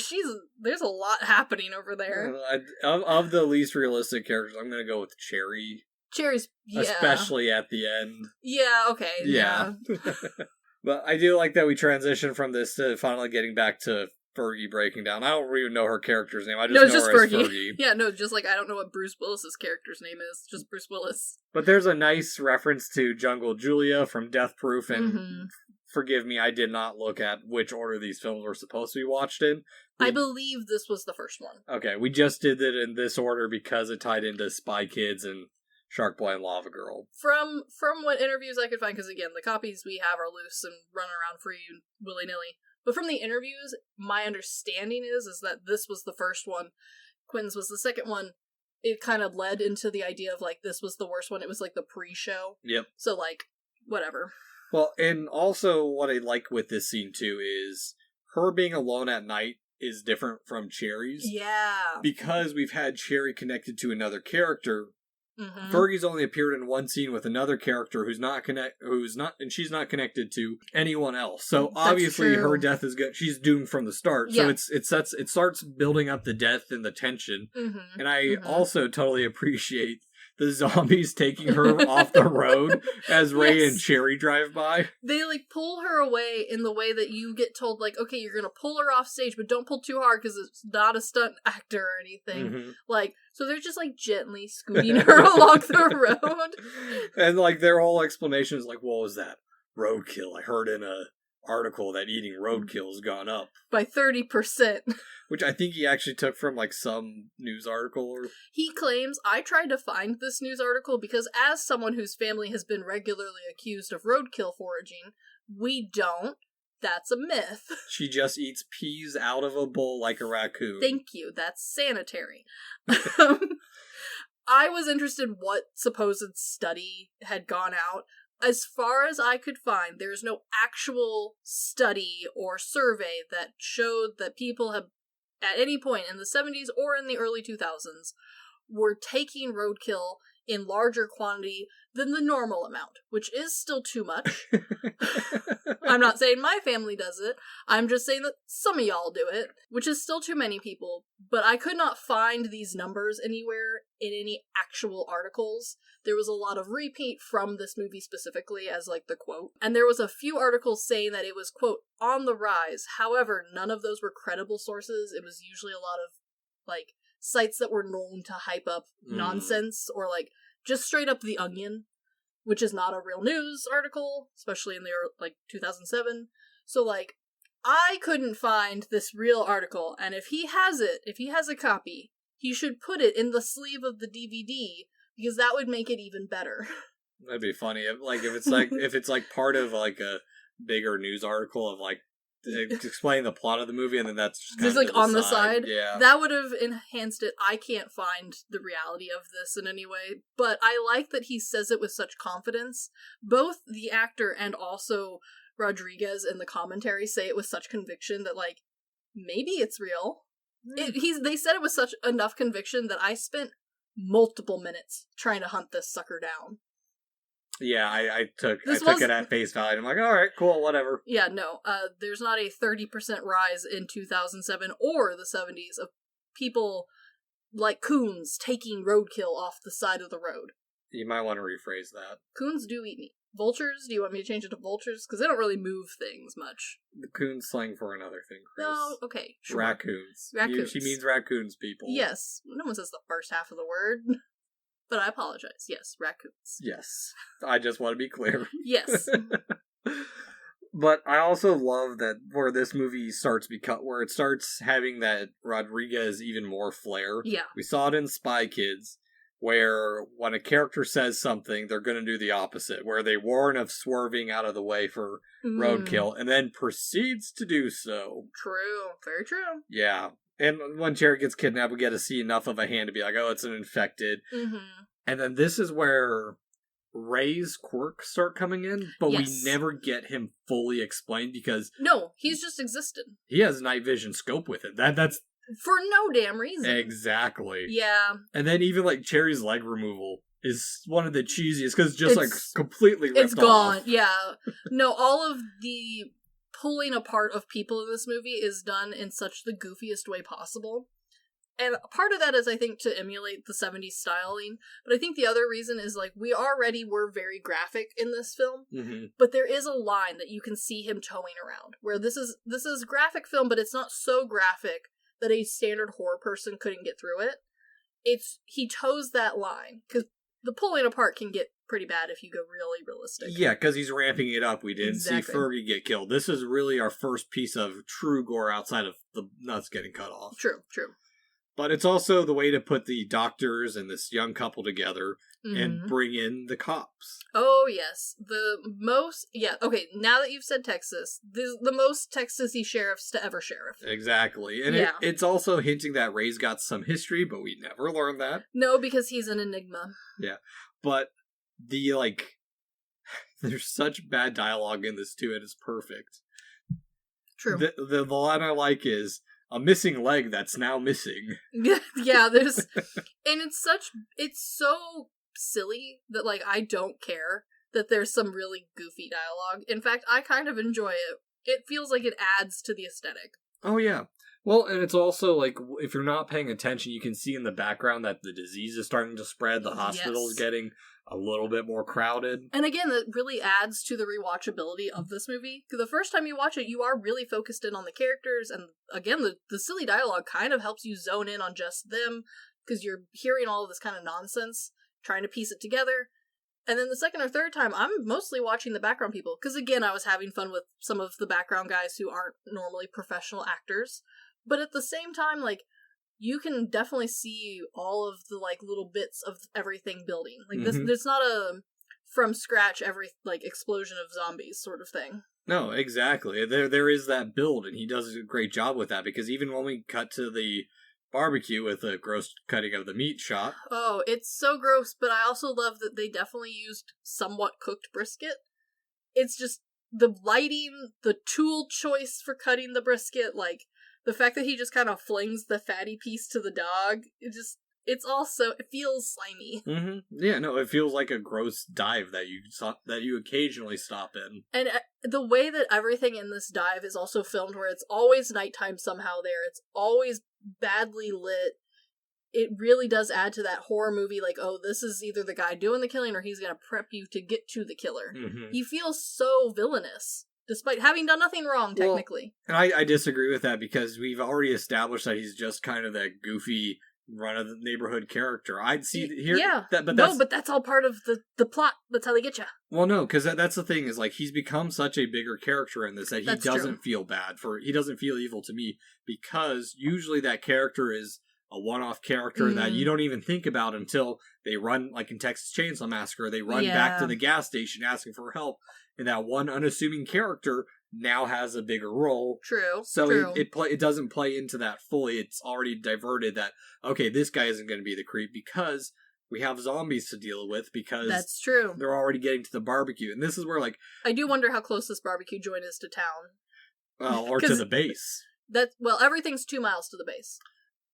there's a lot happening over there. Of the least realistic characters, I'm going to go with Cherry. Cherry's, yeah. Especially at the end. Yeah, okay. Yeah. But I do like that we transition from this to finally getting back to Fergie breaking down. I don't even know her character's name. I just know her as Fergie. Yeah, no, just like I don't know what Bruce Willis's character's name is. Just Bruce Willis. But there's a nice reference to Jungle Julia from Death Proof, and forgive me, I did not look at which order these films were supposed to be watched in. I believe this was the first one. Okay, we just did it in this order because it tied into Spy Kids and Shark Boy and Lava Girl. From what interviews I could find, because again, the copies we have are loose and running around free willy-nilly. But from the interviews, my understanding is that this was the first one. Quentin's was the second one. It kind of led into the idea of, like, this was the worst one. It was, like, the pre-show. Yep. So, like, whatever. Well, and also what I like with this scene, too, is her being alone at night is different from Cherry's. Yeah. Because we've had Cherry connected to another character. Fergie's only appeared in one scene with another character and she's not connected to anyone else. So obviously her death is good. She's doomed from the start. Yeah. So it starts building up the death and the tension. And I also totally appreciate the zombies taking her off the road as Ray and Cherry drive by. They, like, pull her away in the way that you get told, like, okay, you're gonna pull her off stage, but don't pull too hard because it's not a stunt actor or anything. Like, so they're just, like, gently scooting her along the road. And, like, their whole explanation is like, what was that? Roadkill. I heard in a article that eating roadkill has gone up by 30%. Which I think he actually took from, like, some news article. Or... He claims, I tried to find this news article because as someone whose family has been regularly accused of roadkill foraging, we don't. That's a myth. She just eats peas out of a bowl like a raccoon. Thank you. That's sanitary. I was interested what supposed study had gone out. As far as I could find, there's no actual study or survey that showed that people have, at any point in the 70s or in the early 2000s, were taking roadkill in larger quantity than the normal amount, which is still too much. I'm not saying my family does it. I'm just saying that some of y'all do it, which is still too many people. But I could not find these numbers anywhere in any actual articles. There was a lot of repeat from this movie specifically as, like, the quote. And there was a few articles saying that it was, quote, on the rise. However, none of those were credible sources. It was usually a lot of, like, sites that were known to hype up nonsense, or, like, just straight up The Onion, which is not a real news article, especially in the, like, 2007. So, like, I couldn't find this real article, and if he has a copy, he should put it in the sleeve of the DVD, because that would make it even better. That'd be funny. If it's part of, like, a bigger news article of, like, explain the plot of the movie, and then that's just like on the side. Yeah, that would have enhanced it. I can't find the reality of this in any way, but I like that he says it with such confidence. Both the actor and also Rodriguez in the commentary say it with such conviction that, like, maybe it's real. They said it with such enough conviction that I spent multiple minutes trying to hunt this sucker down. Yeah, I took it at face value. I'm like, all right, cool, whatever. Yeah, no, there's not a 30% rise in 2007 or the 70s of people like coons taking roadkill off the side of the road. You might want to rephrase that. Coons do eat meat. Vultures? Do you want me to change it to vultures? Because they don't really move things much. The coon's slang for another thing, Chris. No, okay, sure. Raccoons. Raccoons. She means raccoons, people. Yes. No one says the first half of the word. But I apologize. Yes, raccoons. Yes. I just want to be clear. Yes. But I also love that where this movie starts where it starts having that Rodriguez even more flair. Yeah. We saw it in Spy Kids, where when a character says something, they're going to do the opposite, where they warn of swerving out of the way for roadkill, and then proceeds to do so. True. Very true. Yeah. And when Jared gets kidnapped, we get to see enough of a hand to be like, oh, it's an infected. Mm-hmm. And then this is where Ray's quirks start coming in, but we never get him fully explained because... No, he's just existed. He has night vision scope with it. That's... For no damn reason. Exactly. Yeah. And then even like Cherry's leg removal is one of the cheesiest because it's like completely ripped off. It's gone, yeah. No, all of the pulling apart of people in this movie is done in such the goofiest way possible. And part of that is, I think, to emulate the 70s styling. But I think the other reason is, like, we already were very graphic in this film. Mm-hmm. But there is a line that you can see him towing around. Where this is graphic film, but it's not so graphic that a standard horror person couldn't get through it. He toes that line. Because the pulling apart can get pretty bad if you go really realistic. Yeah, because he's ramping it up. We didn't see Fergie get killed. This is really our first piece of true gore outside of the nuts getting cut off. True. But it's also the way to put the doctors and this young couple together and bring in the cops. Oh, yes. Okay, now that you've said Texas, the most Texas-y sheriffs to ever sheriff. Exactly. And it's also hinting that Ray's got some history, but we never learned that. No, because he's an enigma. Yeah. But there's such bad dialogue in this too, and it's perfect. True. The line I like is, a missing leg that's now missing. Yeah, there's... And it's so silly that, like, I don't care that there's some really goofy dialogue. In fact, I kind of enjoy it. It feels like it adds to the aesthetic. Oh, yeah. Well, and it's also, like, if you're not paying attention, you can see in the background that the disease is starting to spread. The hospital is getting a little bit more crowded. And again, that really adds to the rewatchability of this movie. Because the first time you watch it, you are really focused in on the characters. And again, the silly dialogue kind of helps you zone in on just them. Because you're hearing all of this kind of nonsense, trying to piece it together. And then the second or third time, I'm mostly watching the background people. Because again, I was having fun with some of the background guys who aren't normally professional actors. But at the same time, like, you can definitely see all of the, like, little bits of everything building. Like, there's not a from scratch explosion of zombies sort of thing. No, exactly. There is that build, and he does a great job with that, because even when we cut to the barbecue with a gross cutting of the meat shot. Oh, it's so gross, but I also love that they definitely used somewhat cooked brisket. It's just the lighting, the tool choice for cutting the brisket, like, the fact that he just kind of flings the fatty piece to the dog, it feels slimy. Mm-hmm. Yeah, no, it feels like a gross dive that you occasionally stop in. And the way that everything in this dive is also filmed, where it's always nighttime somehow there, it's always badly lit, it really does add to that horror movie, like, oh, this is either the guy doing the killing or he's gonna prep you to get to the killer. Mm-hmm. He feels so villainous. Despite having done nothing wrong, technically. Well, and I disagree with that, because we've already established that he's just kind of that goofy, run-of-the-neighborhood character. I'd see here... Yeah, but that's all part of the plot. That's how they get you. Well, no, because that's the thing, is, like, he's become such a bigger character in this that he doesn't feel bad for... He doesn't feel evil to me, because usually that character is a one-off character that you don't even think about until they run, like in Texas Chainsaw Massacre, they run back to the gas station asking for help. And that one unassuming character now has a bigger role. True. So true. It doesn't play into that fully. It's already diverted that, okay, this guy isn't going to be the creep because we have zombies to deal with because that's true. They're already getting to the barbecue. And this is where, like... I do wonder how close this barbecue joint is to town. Well, or to the base. Everything's 2 miles to the base.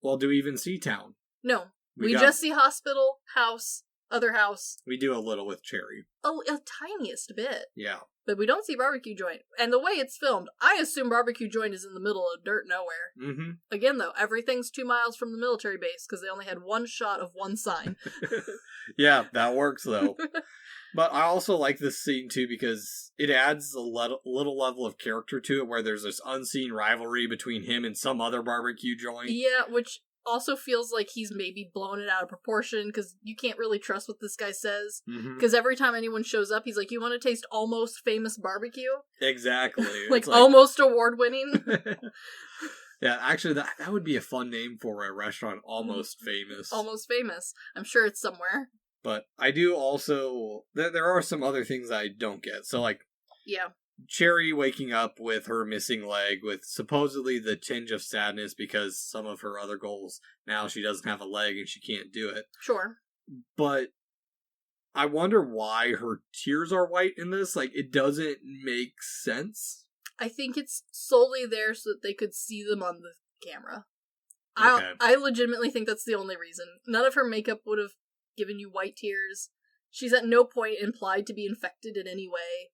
Well, do we even see town? No. We just see hospital, house, other house. We do a little with Cherry. Oh, a tiniest bit. Yeah. But we don't see barbecue joint. And the way it's filmed, I assume barbecue joint is in the middle of dirt nowhere. Mm-hmm. Again, though, everything's 2 miles from the military base because they only had one shot of one sign. Yeah, that works, though. But I also like this scene, too, because it adds a little level of character to it where there's this unseen rivalry between him and some other barbecue joint. Yeah, which also feels like he's maybe blown it out of proportion because you can't really trust what this guy says. Because every time anyone shows up, he's like, you want to taste almost famous barbecue? Exactly. like almost award-winning? Yeah, actually, that would be a fun name for a restaurant, Almost Famous. Almost Famous. I'm sure it's somewhere. But I do also... There are some other things I don't get. So, like... Yeah. Cherry waking up with her missing leg with supposedly the tinge of sadness because some of her other goals, now she doesn't have a leg and she can't do it. Sure. But I wonder why her tears are white in this. Like, it doesn't make sense. I think it's solely there so that they could see them on the camera. Okay. I legitimately think that's the only reason. None of her makeup would have given you white tears. She's at no point implied to be infected in any way.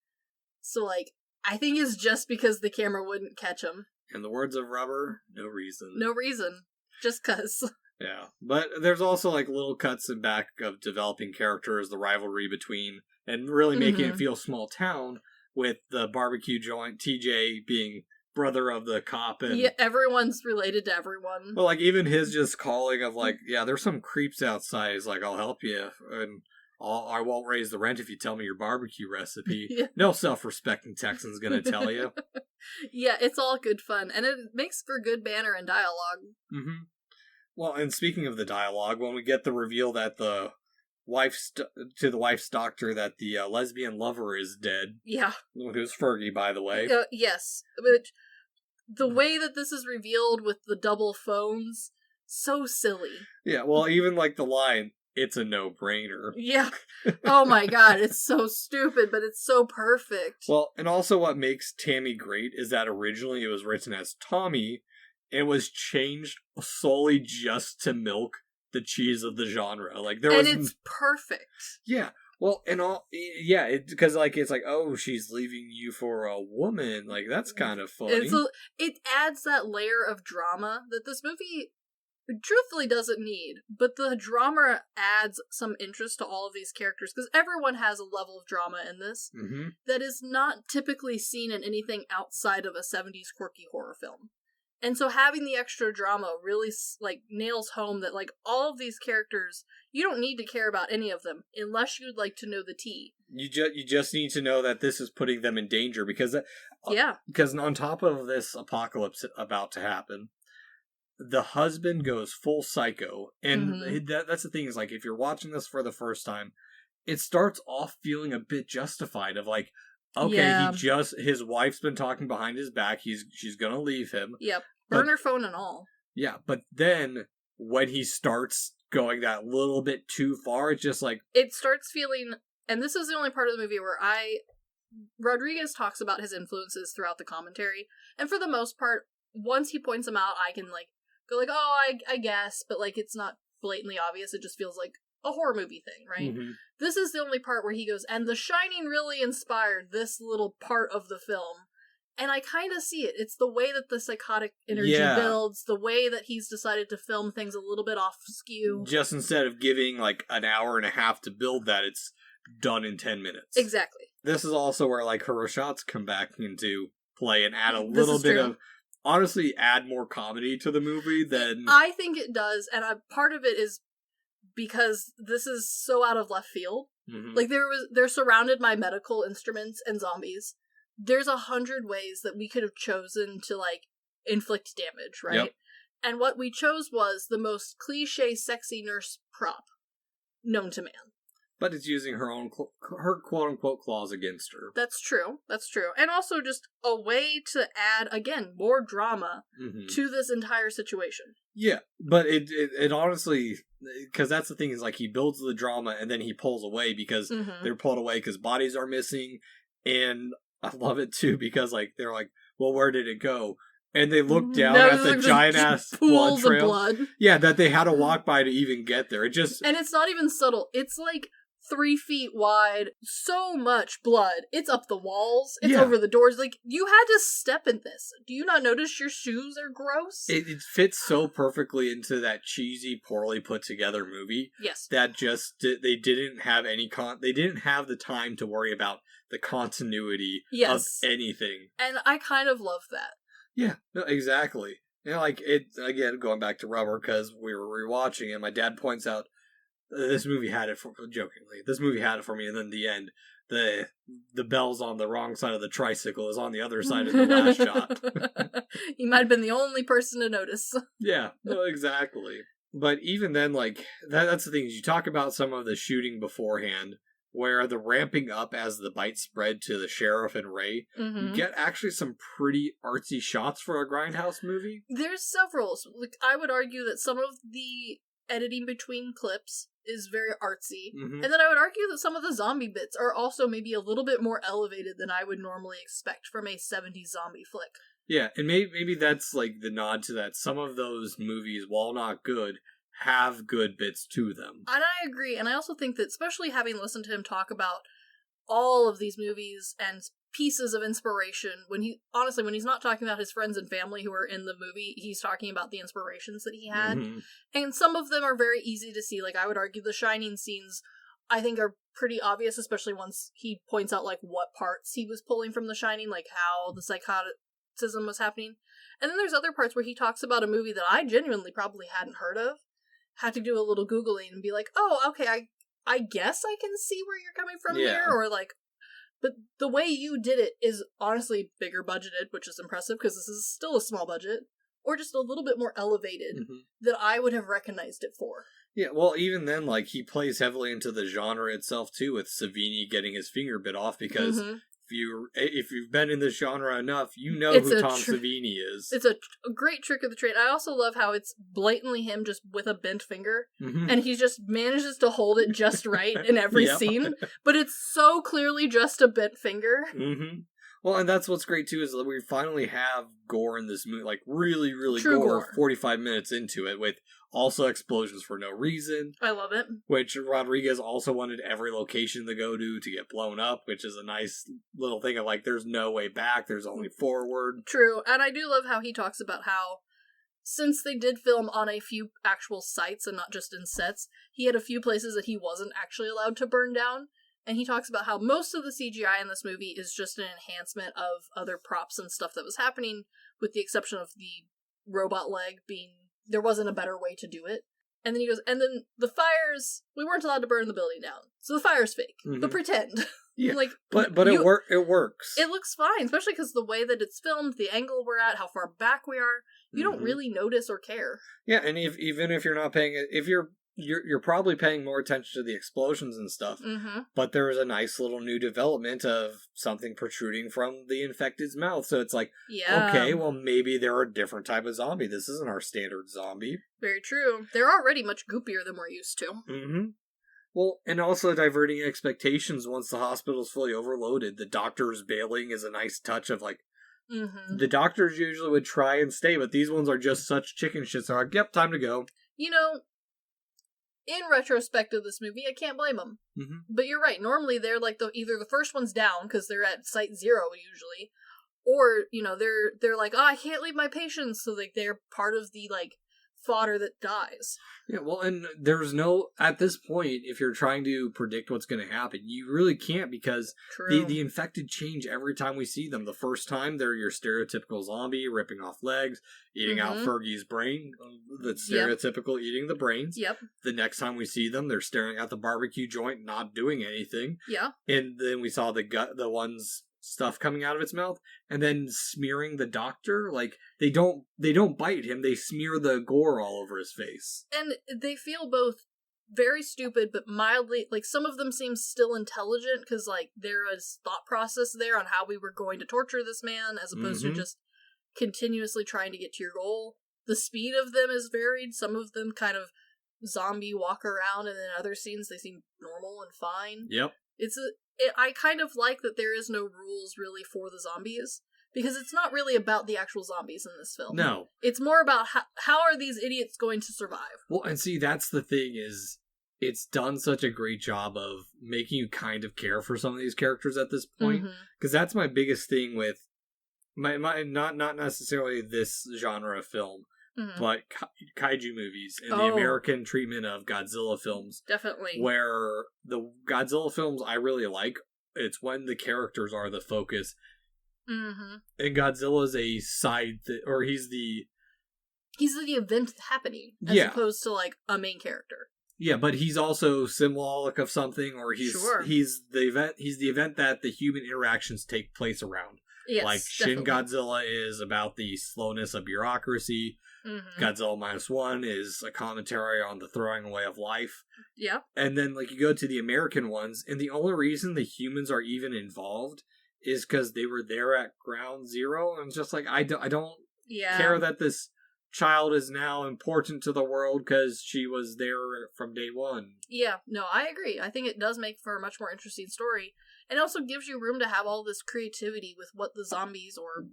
So, like, I think it's just because the camera wouldn't catch him. In the words of Rubber, no reason. No reason. Just 'cause. Yeah. But there's also, like, little cuts in back of developing characters, the rivalry between, and really making it feel small town, with the barbecue joint, TJ being brother of the cop. And yeah, everyone's related to everyone. Well, like, even his just calling of, like, yeah, there's some creeps outside. He's like, I'll help you, and... I won't raise the rent if you tell me your barbecue recipe. Yeah. No self-respecting Texan's gonna tell you. Yeah, it's all good fun, and it makes for good banter and dialogue. Mm-hmm. Well, and speaking of the dialogue, when we get the reveal that the wife's doctor that the lesbian lover is dead. Yeah. Who's Fergie, by the way. Yes. Which, the way that this is revealed with the double phones, so silly. Yeah, well, even like the line... It's a no-brainer. Yeah. Oh my god, it's so stupid, but it's so perfect. Well, and also what makes Tammy great is that originally it was written as Tommy, and it was changed solely just to milk the cheese of the genre. Like it's perfect. Yeah. Well, and all, yeah, because like it's like, oh, she's leaving you for a woman. Like, that's kind of funny. It adds that layer of drama that this movie... truthfully doesn't need, but the drama adds some interest to all of these characters, because everyone has a level of drama in this that is not typically seen in anything outside of a 70s quirky horror film. And so having the extra drama really, like, nails home that, like, all of these characters, you don't need to care about any of them, unless you'd like to know the tea. You just need to know that this is putting them in danger, because... yeah. Because on top of this apocalypse about to happen... the husband goes full psycho, and that's the thing, is like, if you're watching this for the first time, it starts off feeling a bit justified of like, okay, his wife's been talking behind his back, she's gonna leave him. Yep, burner phone and all. Yeah, but then when he starts going that little bit too far, it's just like... it starts feeling, and this is the only part of the movie where Rodriguez talks about his influences throughout the commentary, and for the most part, once he points them out, I can like go like, oh, I guess, but like it's not blatantly obvious, it just feels like a horror movie thing, right? Mm-hmm. This is the only part where he goes, and The Shining really inspired this little part of the film. And I kind of see it. It's the way that the psychotic energy builds, the way that he's decided to film things a little bit off skew. Just instead of giving like an hour and a half to build that, it's done in 10 minutes. Exactly. This is also where like her shots come back into play and add a little bit of... honestly, add more comedy to the movie than... I think it does, and part of it is because this is so out of left field. Mm-hmm. Like, they're surrounded by medical instruments and zombies. There's 100 ways that we could have chosen to, like, inflict damage, right? Yep. And what we chose was the most cliche sexy nurse prop known to man. But it's using her quote-unquote claws against her. That's true. And also just a way to add, again, more drama to this entire situation. Yeah, but it honestly, because that's the thing, is like he builds the drama and then he pulls away because they're pulled away because bodies are missing. And I love it too because like they're like, well, where did it go? And they look down at the giant-ass blood trail. Blood. Yeah, that they had to walk by to even get there. And it's not even subtle. It's like 3 feet wide, so much blood. It's up the walls, it's over the doors. Like, you had to step in this. Do you not notice your shoes are gross? It fits so perfectly into that cheesy, poorly put together movie. Yes. That they didn't have they didn't have the time to worry about the continuity of anything. And I kind of love that. Yeah, no, exactly. Like, it, again, going back to Rubber, because we were rewatching it, my dad points out, this movie had it for me, and then the end, the bell's on the wrong side of the tricycle is on the other side of the last shot. You might have been the only person to notice. Yeah, no, exactly. But even then, like, that's the thing, is you talk about some of the shooting beforehand, where the ramping up as the bite spread to the sheriff and Ray, you get actually some pretty artsy shots for a Grindhouse movie. There's several. Like, I would argue that some of the editing between clips is very artsy. And then I would argue that some of the zombie bits are also maybe a little bit more elevated than I would normally expect from a 70s zombie flick. Yeah, and maybe that's like the nod to that. Some of those movies, while not good, have good bits to them. And I agree, and I also think that, especially having listened to him talk about all of these movies and pieces of inspiration, when he's not talking about his friends and family who are in the movie, he's talking about the inspirations that he had. And some of them are very easy to see. Like, I would argue the Shining scenes, I think, are pretty obvious, especially once he points out, like, what parts he was pulling from The Shining, like how the psychoticism was happening. And then there's other parts where he talks about a movie that I genuinely probably hadn't heard of, had to do a little Googling and be like, oh, okay, I guess I can see where you're coming from here, or like, but the way you did it is honestly bigger budgeted, which is impressive because this is still a small budget, or just a little bit more elevated than I would have recognized it for. Yeah, well, even then, like, he plays heavily into the genre itself too, with Savini getting his finger bit off because if you've been in this genre enough, you know who Tom Savini is. It's a great trick of the trade. I also love how it's blatantly him just with a bent finger, and he just manages to hold it just right in every scene, but it's so clearly just a bent finger. Well, and that's what's great too, is that we finally have gore in this movie, like really, really gore 45 minutes into it, with also explosions for no reason. I love it. Which Rodriguez also wanted every location to go to get blown up, which is a nice little thing of like, there's no way back, there's only forward. True, and I do love how he talks about how, since they did film on a few actual sites and not just in sets, he had a few places that he wasn't actually allowed to burn down. And he talks about how most of the CGI in this movie is just an enhancement of other props and stuff that was happening, with the exception of the robot leg being, there wasn't a better way to do it. And then he goes, and then the fires, we weren't allowed to burn the building down. So the fire's fake. But pretend. Yeah, like, but it works. It looks fine, especially because the way that it's filmed, the angle we're at, how far back we are, you don't really notice or care. Yeah, and even if you're not paying it, if you're probably paying more attention to the explosions and stuff, but there was a nice little new development of something protruding from the infected's mouth, so it's like, okay, well, maybe they're a different type of zombie. This isn't our standard zombie. Very true. They're already much goopier than we're used to. Well, and also diverting expectations once the hospital's fully overloaded. The doctors bailing is a nice touch of like, the doctors usually would try and stay, but these ones are just such chicken shits. They're like, yep, time to go. You know, in retrospect of this movie, I can't blame them. But you're right. Normally, they're like either the first one's down because they're at site 0 usually, or you know they're like, oh, I can't leave my patients, so like they're part of the like fodder that dies. Yeah, well, and there's no, at this point, if you're trying to predict what's going to happen, you really can't, because the infected change every time we see them. The first time, they're your stereotypical zombie, ripping off legs, eating out Fergie's brain, that's stereotypical eating the brains. The next time we see them, they're staring at the barbecue joint, not doing anything. And then we saw the ones stuff coming out of its mouth, and then smearing the doctor. Like, they don't bite him, they smear the gore all over his face. And they feel both very stupid, but mildly, like, some of them seem still intelligent, because, like, there is thought process there on how we were going to torture this man, as opposed to just continuously trying to get to your goal. The speed of them is varied. Some of them kind of zombie walk around, and in other scenes they seem normal and fine. Yep. I kind of like that there is no rules, really, for the zombies. Because it's not really about the actual zombies in this film. No. It's more about how are these idiots going to survive? Well, and see, that's the thing, is it's done such a great job of making you kind of care for some of these characters at this point. Because that's my biggest thing with my not necessarily this genre of film, but kaiju movies and the American treatment of Godzilla films. Definitely. Where the Godzilla films I really like, it's when the characters are the focus. And Godzilla's a side, or he's the event happening, as opposed to, like, a main character. Yeah, but he's also symbolic of something, or he's the event that the human interactions take place around. Yes, like definitely. Shin Godzilla is about the slowness of bureaucracy. Godzilla -1 is a commentary on the throwing away of life. Yeah. And then, like, you go to the American ones, and the only reason the humans are even involved is because they were there at ground zero, and just like, I don't care that this child is now important to the world because she was there from day one. Yeah, no, I agree. I think it does make for a much more interesting story, and also gives you room to have all this creativity with what the zombies or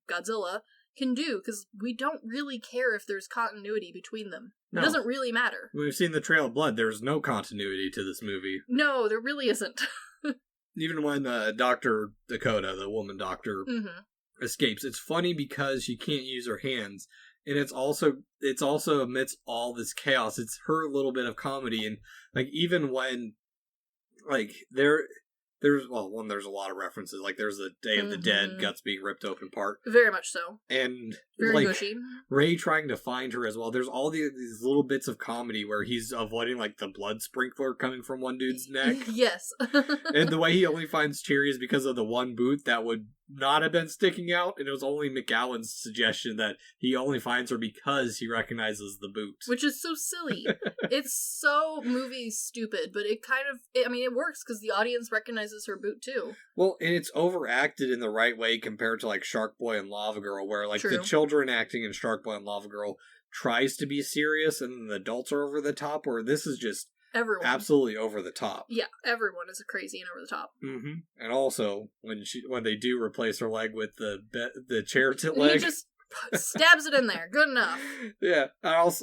Godzilla can do, because we don't really care if there's continuity between them. No. It doesn't really matter. We've seen the Trail of Blood. There's no continuity to this movie. No, there really isn't. Even when Dr. Dakota, the woman doctor, escapes, it's funny because she can't use her hands, and it's also amidst all this chaos, it's her little bit of comedy, and, like, even when, like, there's a lot of references, like, there's the Day of the Dead, guts being ripped open part. Very much so. And, very like, gushy. Ray trying to find her as well. There's all these little bits of comedy where he's avoiding, like, the blood sprinkler coming from one dude's neck. Yes. And the way he only finds Cherry is because of the one boot that would not have been sticking out, and it was only McGowan's suggestion that he only finds her because he recognizes the boot. Which is so silly. It's so movie stupid, but it kind of, it works because the audience recognizes her boot too. Well, and it's overacted in the right way compared to, like, Shark Boy and Lava Girl, where, like, True. The children acting in Shark Boy and Lava Girl tries to be serious, and the adults are over the top, where this is just everyone. Absolutely over the top. Yeah, everyone is crazy and over the top. And also, when they do replace her leg with the chair leg, he just stabs it in there. Good enough. Yeah. And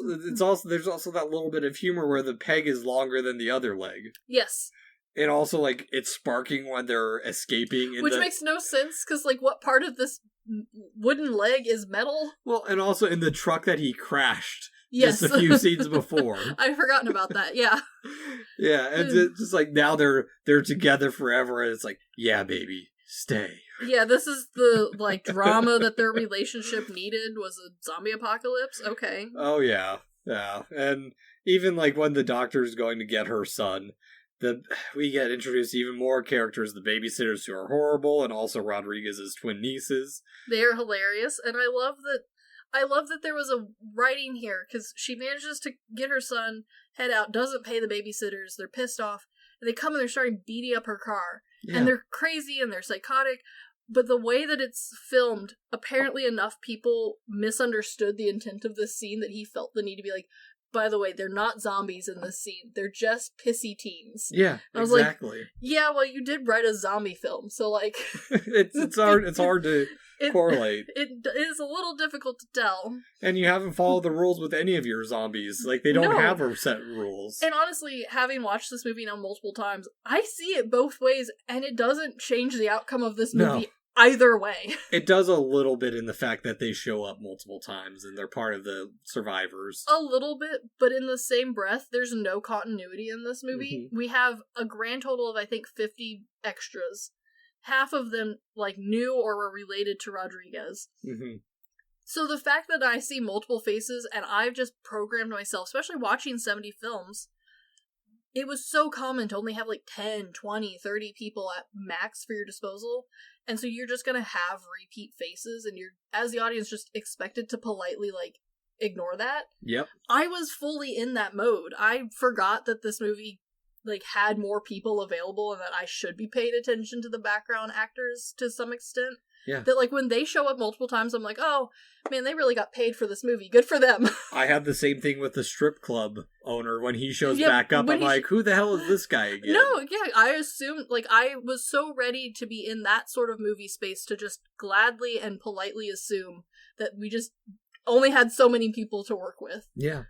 there's also that little bit of humor where the peg is longer than the other leg. Yes. And also, like, it's sparking when they're escaping. Which makes no sense, because, like, what part of this wooden leg is metal? Well, and also in the truck that he crashed. Yes. Just a few scenes before. I'd forgotten about that, yeah. Yeah, and it's just like, now they're together forever, and it's like, yeah, baby, stay. Yeah, this is the, like, drama that their relationship needed, was a zombie apocalypse? Okay. Oh, yeah. Yeah. And even, like, when the doctor's going to get her son, we get introduced to even more characters, the babysitters who are horrible, and also Rodriguez's twin nieces. They're hilarious, and I love that there was a writing here, because she manages to get her son, head out, doesn't pay the babysitters, they're pissed off, and they come and they're starting beating up her car. Yeah. And they're crazy and they're psychotic, but the way that it's filmed, apparently enough people misunderstood the intent of this scene that he felt the need to be like, by the way, they're not zombies in this scene. They're just pissy teens. Yeah, I was exactly. Like, yeah, well, you did write a zombie film, so, like... it's hard to correlate. It is a little difficult to tell. And you haven't followed the rules with any of your zombies. Like, they don't have set rules. And honestly, having watched this movie now multiple times, I see it both ways, and it doesn't change the outcome of this movie either way. It does a little bit in the fact that they show up multiple times and they're part of the survivors. A little bit, but in the same breath, there's no continuity in this movie. We have a grand total of, I think, 50 extras. Half of them, like, knew or were related to Rodriguez. So the fact that I see multiple faces, and I've just programmed myself, especially watching 70 films, it was so common to only have, like, 10, 20, 30 people at max for your disposal. And so you're just gonna have repeat faces, and you're, as the audience, just expected to politely, like, ignore that. Yep. I was fully in that mode. I forgot that this movie had more people available and that I should be paying attention to the background actors to some extent. Yeah. That when they show up multiple times, I'm like, oh, man, they really got paid for this movie. Good for them. I had the same thing with the strip club owner. When he shows back up, I'm like, who the hell is this guy again? No, yeah, I assumed, I was so ready to be in that sort of movie space to just gladly and politely assume that we just only had so many people to work with. Yeah.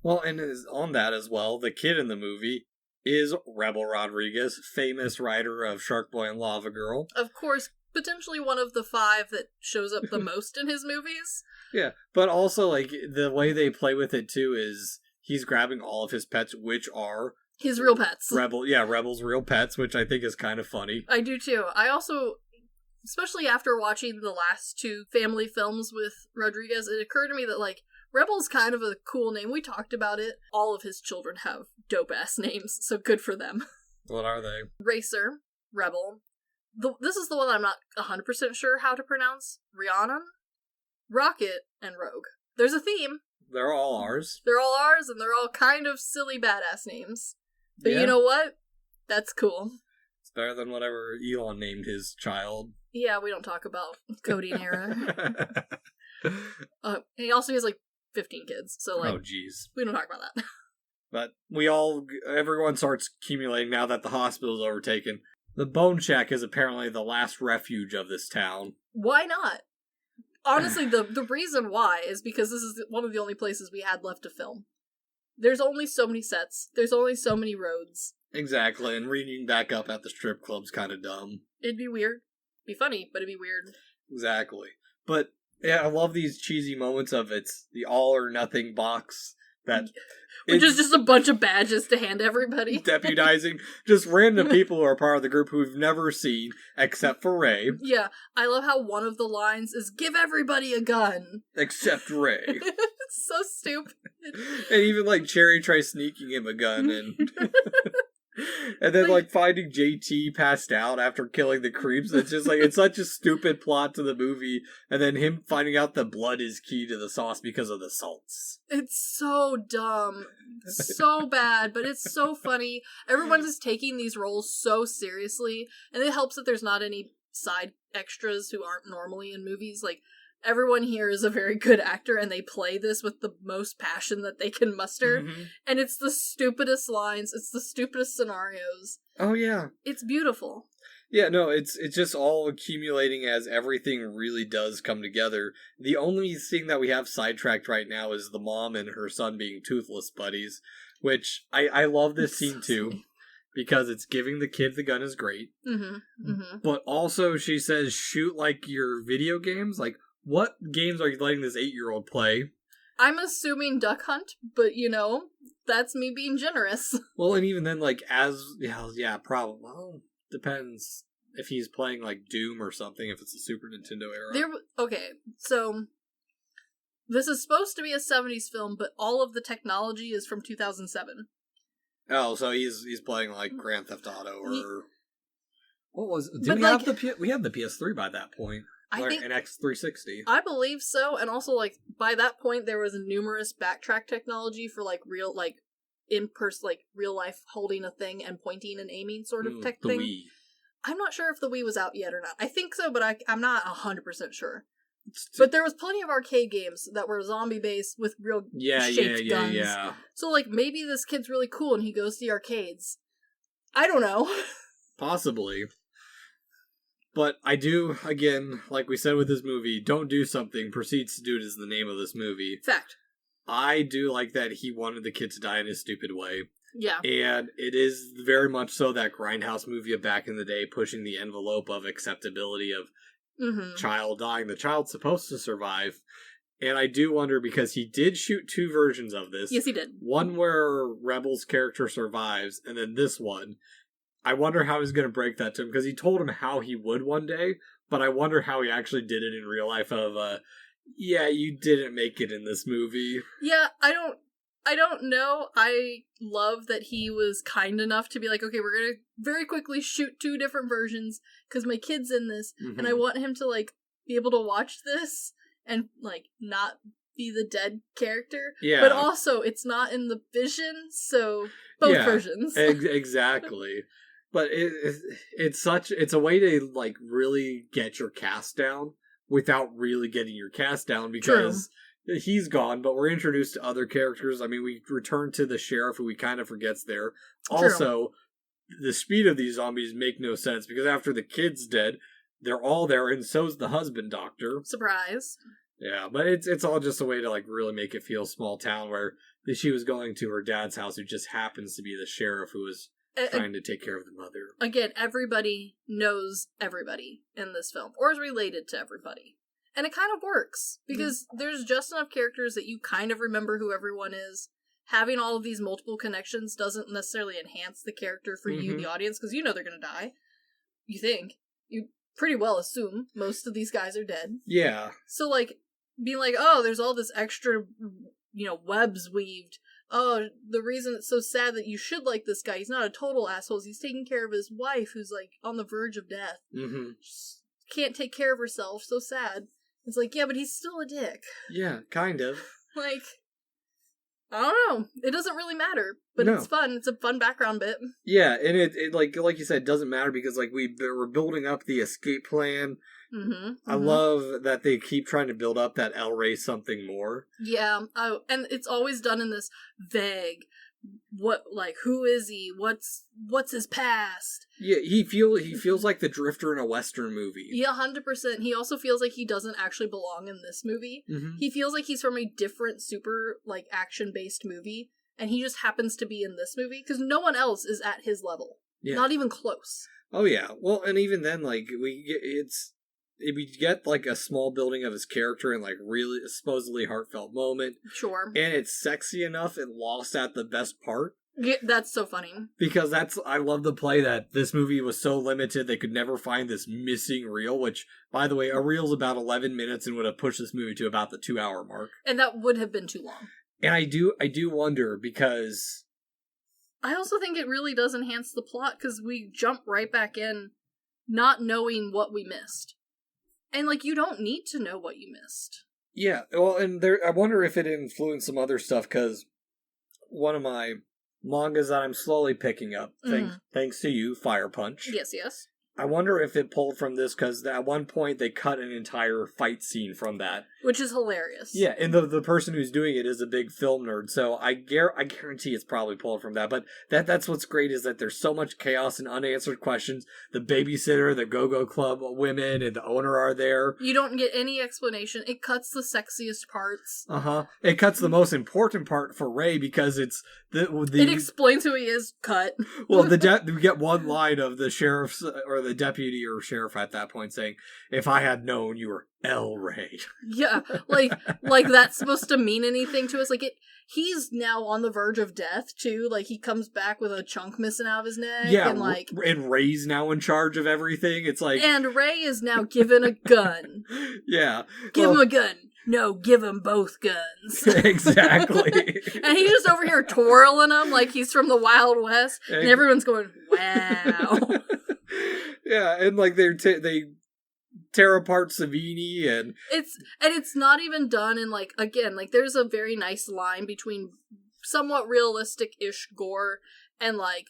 Well, and on that as well, the kid in the movie is Rebel Rodriguez, famous writer of Shark Boy and Lava Girl. Of course, potentially one of the 5 that shows up the most in his movies. Yeah, but also, the way they play with it, too, is he's grabbing all of his pets, which are... his real pets. Rebel's real pets, which I think is kind of funny. I do, too. I also, especially after watching the last 2 family films with Rodriguez, it occurred to me that, Rebel's kind of a cool name. We talked about it. All of his children have dope-ass names, so good for them. What are they? Racer, Rebel. This is the one I'm not 100% sure how to pronounce. Rhiannon, Rocket, and Rogue. There's a theme. They're all ours. They're all ours, and they're all kind of silly badass names. But you know what? That's cool. It's better than whatever Elon named his child. Yeah, we don't talk about coding error. He also has 15 kids, so oh jeez, we don't talk about that. But everyone starts accumulating now that the hospital's overtaken. The Bone Shack is apparently the last refuge of this town. Why not? Honestly, the reason why is because this is one of the only places we had left to film. There's only so many sets. There's only so many roads. Exactly, and reading back up at the strip club's kind of dumb. It'd be weird. Be funny, but it'd be weird. Exactly. But, yeah, I love these cheesy moments of it's the all-or-nothing box that... Which is just a bunch of badges to hand everybody. Deputizing just random people who are part of the group who we've never seen, except for Ray. Yeah, I love how one of the lines is, give everybody a gun. Except Ray. It's so stupid. And even, Cherry tries sneaking him a gun, and... and then, finding JT passed out after killing the creeps. It's just, it's such a stupid plot to the movie. And then him finding out the blood is key to the sauce because of the salts. It's so dumb. So bad, but it's so funny. Everyone is taking these roles so seriously. And it helps that there's not any side extras who aren't normally in movies. Everyone here is a very good actor, and they play this with the most passion that they can muster. Mm-hmm. And it's the stupidest lines. It's the stupidest scenarios. Oh, yeah. It's beautiful. Yeah, no, it's just all accumulating as everything really does come together. The only thing that we have sidetracked right now is the mom and her son being toothless buddies, which I love this scene, too. Because it's giving the kid the gun is great. Mm-hmm. Mm-hmm. But also, she says, shoot like your video games. What games are you letting this 8-year-old play? I'm assuming Duck Hunt, but that's me being generous. Well, and even then, probably. Well, depends if he's playing Doom or something, if it's the Super Nintendo era. Okay, so this is supposed to be a 70s film, but all of the technology is from 2007. Oh, so he's playing Grand Theft Auto or what was? Did we have we had the PS3 by that point? I think an X360. I believe so, and also by that point there was numerous backtrack technology for real in-person real life holding a thing and pointing and aiming sort of tech thing. Wii. I'm not sure if the Wii was out yet or not. I think so, but I'm not 100% sure. But there was plenty of arcade games that were zombie based with real shaped guns. Yeah. So maybe this kid's really cool and he goes to the arcades. I don't know. Possibly. But I do, again, like we said with this movie, don't do something, proceeds to do it is the name of this movie. Fact. I do like that he wanted the kid to die in a stupid way. Yeah. And it is very much so that Grindhouse movie of back in the day, pushing the envelope of acceptability of child dying. The child's supposed to survive. And I do wonder, because he did shoot 2 versions of this. Yes, he did. One where Rebel's character survives, and then this one. I wonder how he's going to break that to him, because he told him how he would one day, but I wonder how he actually did it in real life of, yeah, you didn't make it in this movie. Yeah, I don't know. I love that he was kind enough to be like, okay, we're going to very quickly shoot 2 different versions, because my kid's in this, and I want him to, be able to watch this, and, not be the dead character. Yeah. But also, it's not in the vision, so both versions. Exactly. But it's a way to, like, really get your cast down without really getting your cast down, because he's gone, but we're introduced to other characters. I mean, we return to the sheriff, who we kind of forget's there. Also, the speed of these zombies make no sense, because after the kid's dead, they're all there, and so's the husband doctor. Surprise. Yeah, but it's all just a way to, like, really make it feel small town, where she was going to her dad's house, who just happens to be the sheriff who was trying to take care of the mother. Again, everybody knows everybody in this film, or is related to everybody. And it kind of works, because there's just enough characters that you kind of remember who everyone is. Having all of these multiple connections doesn't necessarily enhance the character for you, the audience, because you know they're going to die. You think. You pretty well assume most of these guys are dead. Yeah. So, like, being like, oh, there's all this extra, webs weaved. Oh, the reason it's so sad that you should like this guy, he's not a total asshole. He's taking care of his wife, who's, like, on the verge of death. Just can't take care of herself. So sad. It's like, yeah, but he's still a dick. Yeah, kind of. Like, I don't know. It doesn't really matter, but it's fun. It's a fun background bit. Yeah, and it like you said, doesn't matter, because, like, we're building up the escape plan. I love that they keep trying to build up that El Rey something more. Yeah. Oh, and it's always done in this vague, who is he? What's his past? Yeah, he feels like the drifter in a Western movie. Yeah, 100%. He also feels like he doesn't actually belong in this movie. He feels like he's from a different super, like, action-based movie, and he just happens to be in this movie, because no one else is at his level. Yeah. Not even close. Oh, yeah. Well, and even then, like, we get, like, a small building of his character in, like, really supposedly heartfelt moment. Sure. And it's sexy enough and lost at the best part. Yeah, that's so funny. Because I love the play that this movie was so limited they could never find this missing reel, which, by the way, a reel's about 11 minutes and would have pushed this movie to about the 2-hour mark. And that would have been too long. And I do wonder, because I also think it really does enhance the plot, because we jump right back in not knowing what we missed. And, like, you don't need to know what you missed. Yeah, well, and I wonder if it influenced some other stuff, because one of my mangas that I'm slowly picking up, thanks to you, Fire Punch. Yes, yes. I wonder if it pulled from this, because at one point they cut an entire fight scene from that. Which is hilarious. Yeah, and the person who's doing it is a big film nerd, so I guarantee it's probably pulled from that. But that's what's great, is that there's so much chaos and unanswered questions. The babysitter, the go-go club women, and the owner are there. You don't get any explanation. It cuts the sexiest parts. It cuts the most important part for Ray, because it's it explains who he is. Cut. Well, we get one line of the sheriff's, or the deputy or sheriff at that point, saying, "If I had known you were El Rey." Yeah, like that's supposed to mean anything to us. Like, he's now on the verge of death too. Like, he comes back with a chunk missing out of his neck. Yeah, and Ray's now in charge of everything. It's like, and Ray is now given a gun. Yeah, give him a gun. No, give him both guns. Exactly. And he's just over here twirling them like he's from the Wild West, and everyone's going, "Wow." Yeah, and, like, they tear apart Savini, and it's not even done in, like, again, like, there's a very nice line between somewhat realistic-ish gore and, like,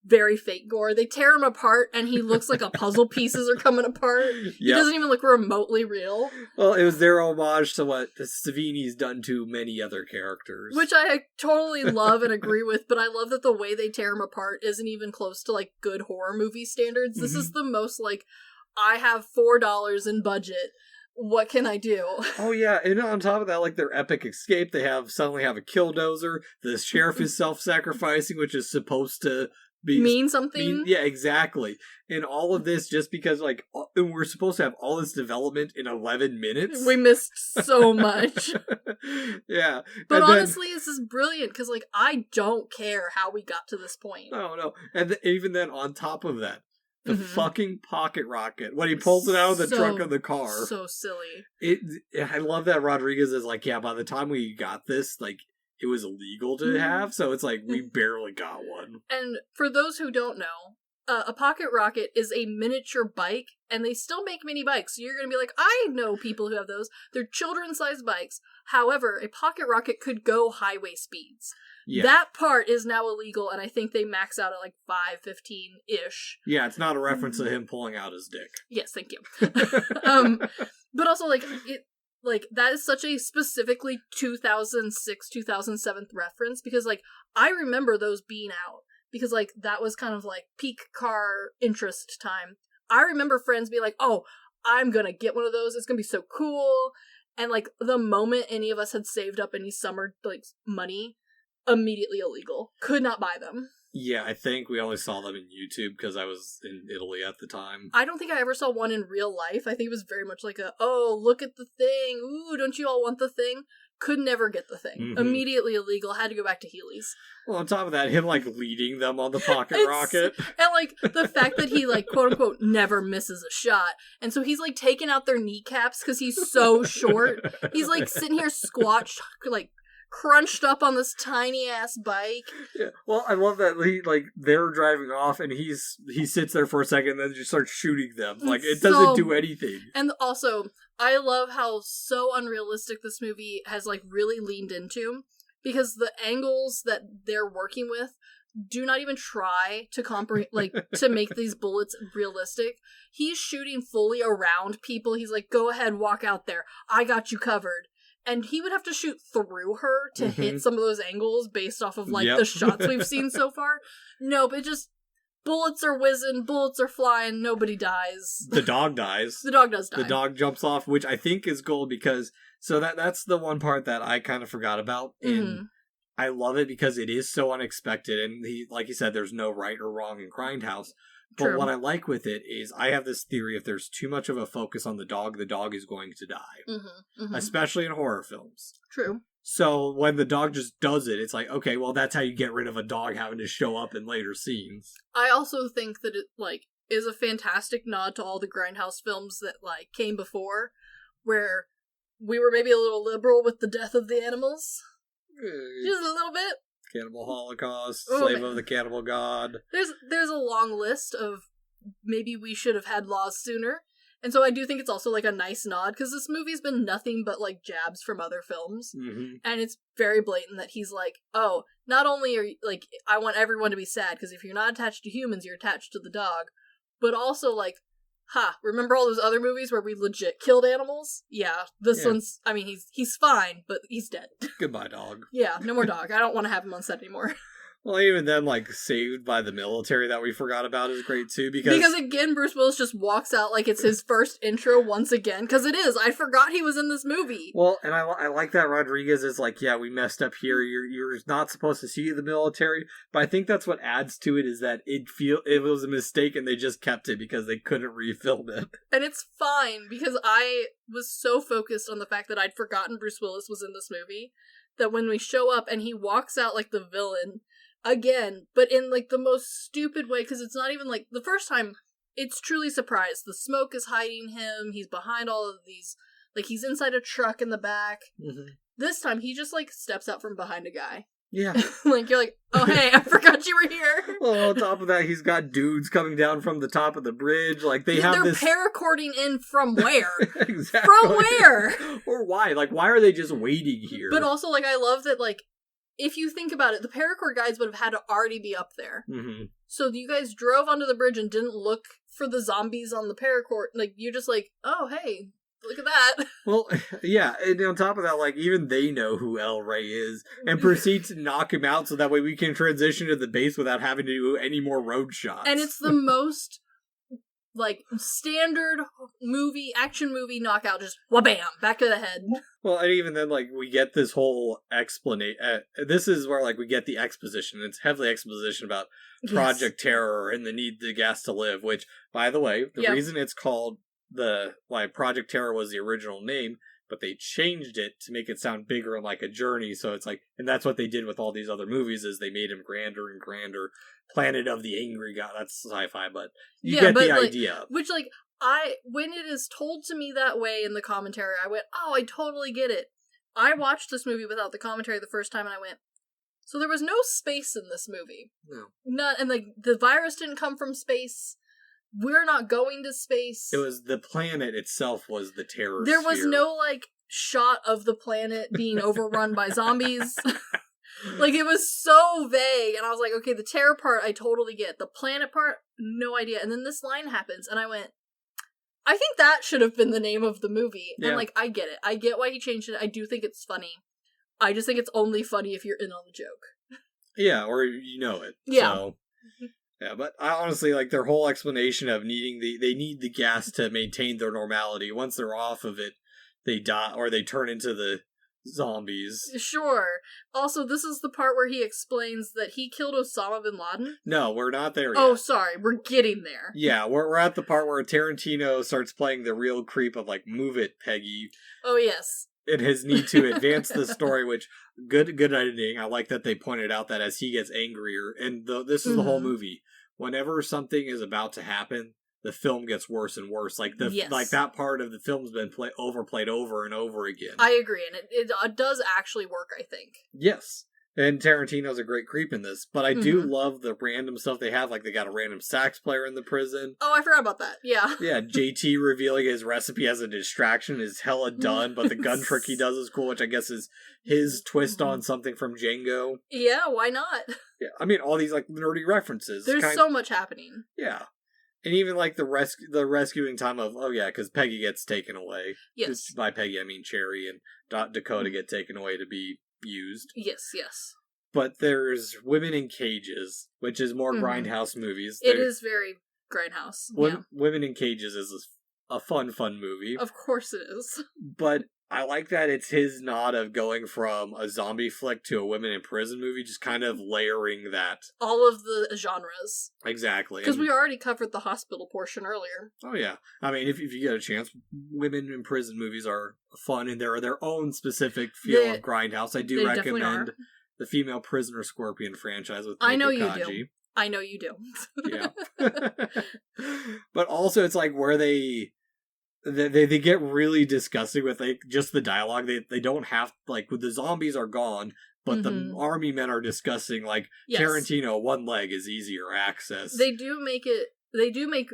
very fake gore. They tear him apart, and he looks like a puzzle pieces are coming apart. Yep. He doesn't even look remotely real. Well, it was their homage to what Savini's done to many other characters. Which I totally love and agree with, but I love that the way they tear him apart isn't even close to, like, good horror movie standards. This is the most, like, I have $4 in budget. What can I do? Oh, yeah, and on top of that, like, their epic escape, they suddenly have a killdozer. The sheriff is self-sacrificing, which is supposed to mean something? Yeah, exactly. And all of this just because, like, we're supposed to have all this development in 11 minutes. We missed so much. Yeah. But honestly, this is brilliant, because, like, I don't care how we got to this point. No. And even then, on top of that, the fucking pocket rocket, when he pulls it out of the trunk of the car. So silly. I love that Rodriguez is like, yeah, by the time we got this, like, it was illegal to have, so it's like, we barely got one. And for those who don't know, a pocket rocket is a miniature bike, and they still make mini bikes. So you're going to be like, I know people who have those. They're children-sized bikes. However, a pocket rocket could go highway speeds. Yeah. That part is now illegal, and I think they max out at like 5:15-ish. Yeah, it's not a reference to him pulling out his dick. Yes, thank you. But also, like, it, like, that is such a specifically 2006, 2007 reference, because, like, I remember those being out, because, like, that was kind of, like, peak car interest time. I remember friends being like, oh, I'm gonna get one of those, it's gonna be so cool, and, like, the moment any of us had saved up any summer, like, money, immediately illegal. Could not buy them. Yeah, I think we only saw them in YouTube because I was in Italy at the time. I don't think I ever saw one in real life. I think it was very much like oh, look at the thing. Ooh, don't you all want the thing? Could never get the thing. Mm-hmm. Immediately illegal. Had to go back to Heelys. Well, on top of that, him, like, leading them on the pocket rocket. And, like, the fact that he, like, quote-unquote, never misses a shot. And so he's, like, taking out their kneecaps because he's so short. He's, like, sitting here squatched, like, crunched up on this tiny ass bike. Yeah. Well, I love that they're driving off and he sits there for a second and then just starts shooting them. Like, it doesn't do anything. And also, I love how so unrealistic this movie has, like, really leaned into, because the angles that they're working with do not even try to to make these bullets realistic. He's shooting fully around people. He's like, go ahead, walk out there. I got you covered. And he would have to shoot through her to hit some of those angles based off of, like, the shots we've seen so far. Nope, it just, bullets are whizzing, bullets are flying, nobody dies. The dog dies. The dog does die. The dog jumps off, which I think is gold because, so that's the one part that I kind of forgot about. And I love it because it is so unexpected. And like you said, there's no right or wrong in Grindhouse. But True. What I like with it is I have this theory, if there's too much of a focus on the dog is going to die. Especially in horror films. True. So when the dog just does it, it's like, okay, well, that's how you get rid of a dog having to show up in later scenes. I also think that it, like, is a fantastic nod to all the Grindhouse films that, like, came before, where we were maybe a little liberal with the death of the animals. Just a little bit. Cannibal Holocaust, Slave of the Cannibal God. There's a long list of maybe we should have had laws sooner. And so I do think it's also, like, a nice nod, because this movie's been nothing but, like, jabs from other films. And it's very blatant that he's like, oh, not only are you, like, I want everyone to be sad, because if you're not attached to humans, you're attached to the dog. But also, like, remember all those other movies where we legit killed animals? Yeah, this one's, I mean, he's fine, but he's dead. Goodbye, dog. Yeah, no more dog. I don't want to have him on set anymore. Well, even then, like, Saved by the Military that we forgot about is great, too, because again, Bruce Willis just walks out like it's his first intro once again, because it is. I forgot he was in this movie. Well, and I like that Rodriguez is like, yeah, we messed up here, you're not supposed to see the military, but I think that's what adds to it, is that it was a mistake and they just kept it because they couldn't refilm it. And it's fine, because I was so focused on the fact that I'd forgotten Bruce Willis was in this movie, that when we show up and he walks out like the villain, again, but in, like, the most stupid way, because it's not even, like, the first time, it's truly surprised. The smoke is hiding him, he's behind all of these, like, he's inside a truck in the back. This time, he just, like, steps out from behind a guy. Yeah. Like, you're like, oh, hey, I forgot you were here. Well, on top of that, he's got dudes coming down from the top of the bridge, like, they're paracording in from where? Exactly. From where? Or why? Like, why are they just waiting here? But also, like, I love that, like, if you think about it, the paracord guys would have had to already be up there. So you guys drove onto the bridge and didn't look for the zombies on the paracord. Like, you're just like, oh, hey, look at that. Well, yeah, and on top of that, like, even they know who El Rey is and proceed to knock him out so that way we can transition to the base without having to do any more road shots. And it's the most, like, standard action movie knockout, just wha-bam, back to the head. Well, and even then, like, we get this whole explanation. This is where, like, we get the exposition. It's heavily exposition about Project Terror and the need the gas to live, which, by the way, the reason it's called why Project Terror was the original name, but they changed it to make it sound bigger and like a journey. So it's like, and that's what they did with all these other movies, is they made him grander and grander. Planet of the Angry God, that's sci-fi, but you get the idea. Which, like, when it is told to me that way in the commentary, I went, oh, I totally get it. I watched this movie without the commentary the first time and I went, So there was no space in this movie. No. And like the virus didn't come from space. We're not going to space. It was the planet itself was the terror There was sphere. no like shot of the planet being overrun by zombies. Like, it was so vague, and I was like, okay, the terror part I totally get. The planet part, no idea. And then this line happens, and I went, I think that should have been the name of the movie. Yeah. And like, I get it. I get why he changed it. I do think it's funny. I just think it's only funny if you're in on the joke. Yeah, or you know it. Yeah. So, yeah, but I honestly, like, their whole explanation of they need the gas to maintain their normality. Once they're off of it, they die, or they turn into the zombies. Sure. Also, this is the part where he explains that he killed Osama bin Laden. No, we're not there yet. Oh, sorry. We're getting there. Yeah, we're at the part where Tarantino starts playing the real creep of, like, move it, Peggy. Oh, yes. And his need to advance the story, which, good editing. I like that they pointed out that as he gets angrier, and this is the whole movie. Whenever something is about to happen, the film gets worse and worse. Like like that part of the film's been overplayed over and over again. I agree, and it does actually work, I think. Yes. And Tarantino's a great creep in this, but I do love the random stuff they have. Like, they got a random sax player in the prison. Oh, I forgot about that. Yeah. Yeah, JT revealing his recipe as a distraction is hella done, but the gun trick he does is cool, which I guess is his twist on something from Django. Yeah, why not? Yeah, I mean, all these, like, nerdy references. There's so much happening. Yeah. And even, like, the rescuing time of, oh yeah, because Peggy gets taken away. Yes. By Peggy, I mean Cherry and Dakota get taken away to be used. Yes, yes. But there's Women in Cages, which is more Grindhouse movies. It is very Grindhouse. Women in Cages is a fun movie. Of course it is. But I like that it's his nod of going from a zombie flick to a women in prison movie, just kind of layering that. All of the genres. Exactly. Because we already covered the hospital portion earlier. Oh, yeah. I mean, if you get a chance, women in prison movies are fun, and they're their own specific feel of Grindhouse. I do recommend the Female Prisoner Scorpion franchise with I know Kaji. You do. I know you do. Yeah. But also, it's like where they get really disgusting with, like, just the dialogue. They don't have, like, the zombies are gone, but the army men are discussing, like, Tarantino, one leg is easier access. They do make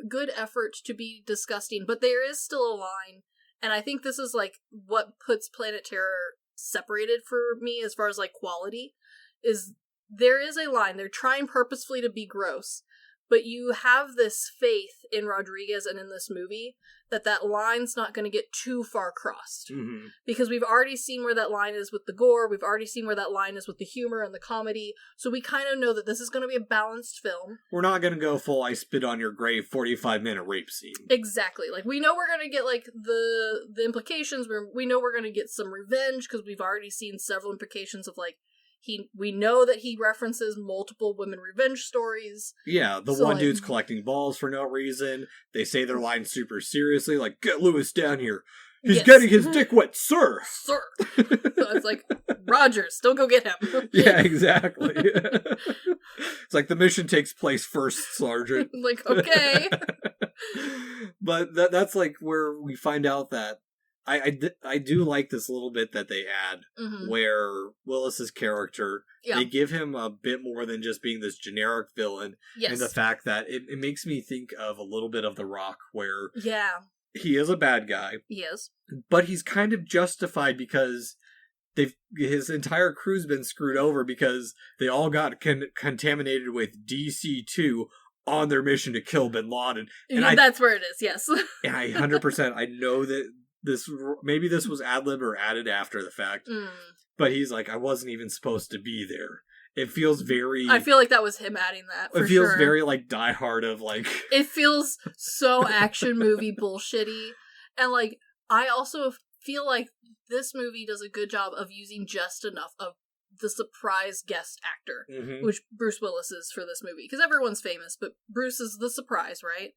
good effort to be disgusting, but there is still a line, and I think this is, like, what puts Planet Terror separated for me as far as, like, quality, is there is a line. They're trying purposefully to be gross, but you have this faith in Rodriguez and in this movie that line's not going to get too far crossed. Mm-hmm. Because we've already seen where that line is with the gore, we've already seen where that line is with the humor and the comedy, so we kind of know that this is going to be a balanced film. We're not going to go full I spit on your grave 45-minute rape scene. Exactly. Like, we know we're going to get, like, the implications, we know we're going to get some revenge, because we've already seen several implications of, like, we know that he references multiple women revenge stories. Yeah, the one dude's collecting balls for no reason. They say their line super seriously, like, get Lewis down here. He's getting his dick wet, sir! Sir! So it's like, Rogers, don't go get him. Yeah, exactly. It's like, the mission takes place first, Sergeant. Like, okay. But that's, like, where we find out that I do like this little bit that they add, where Willis's character, they give him a bit more than just being this generic villain, and the fact that it makes me think of a little bit of The Rock, where he is a bad guy. He is. But he's kind of justified because his entire crew's been screwed over because they all got contaminated with DC-2 on their mission to kill Bin Laden. And that's where it is, yes. And 100%, I know that maybe this was ad-lib or added after the fact, but he's like, I wasn't even supposed to be there. It feels very... I feel like that was him adding that, for sure. It feels very, like, Die Hard of, like... It feels so action movie bullshitty. And, like, I also feel like this movie does a good job of using just enough of the surprise guest actor, which Bruce Willis is for this movie. Because everyone's famous, but Bruce is the surprise, right?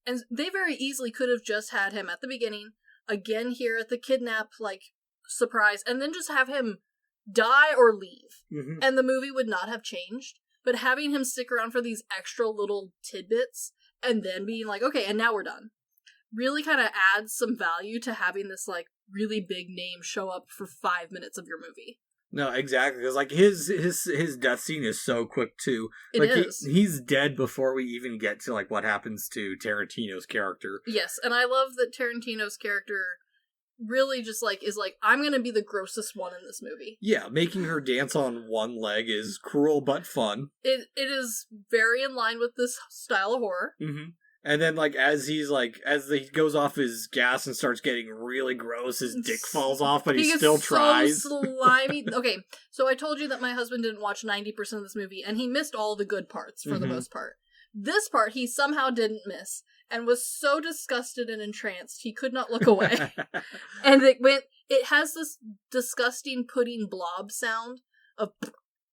And they very easily could have just had him at the beginning, again here at the kidnap, like, surprise, and then just have him die or leave. And the movie would not have changed. But having him stick around for these extra little tidbits, and then being like, okay, and now we're done, really kind of adds some value to having this, like, really big name show up for 5 minutes of your movie. No, exactly. Because like his death scene is so quick too. It is. He's dead before we even get to like what happens to Tarantino's character. Yes, and I love that Tarantino's character really just like is like, I'm gonna be the grossest one in this movie. Yeah, making her dance on one leg is cruel but fun. It is very in line with this style of horror. Mm-hmm. And then, like, as he goes off his gas and starts getting really gross, his dick falls off, but he still tries. So slimy. Okay, so I told you that my husband didn't watch 90% of this movie, and he missed all the good parts for the most part. This part, he somehow didn't miss, and was so disgusted and entranced, he could not look away. And it has this disgusting pudding blob sound of...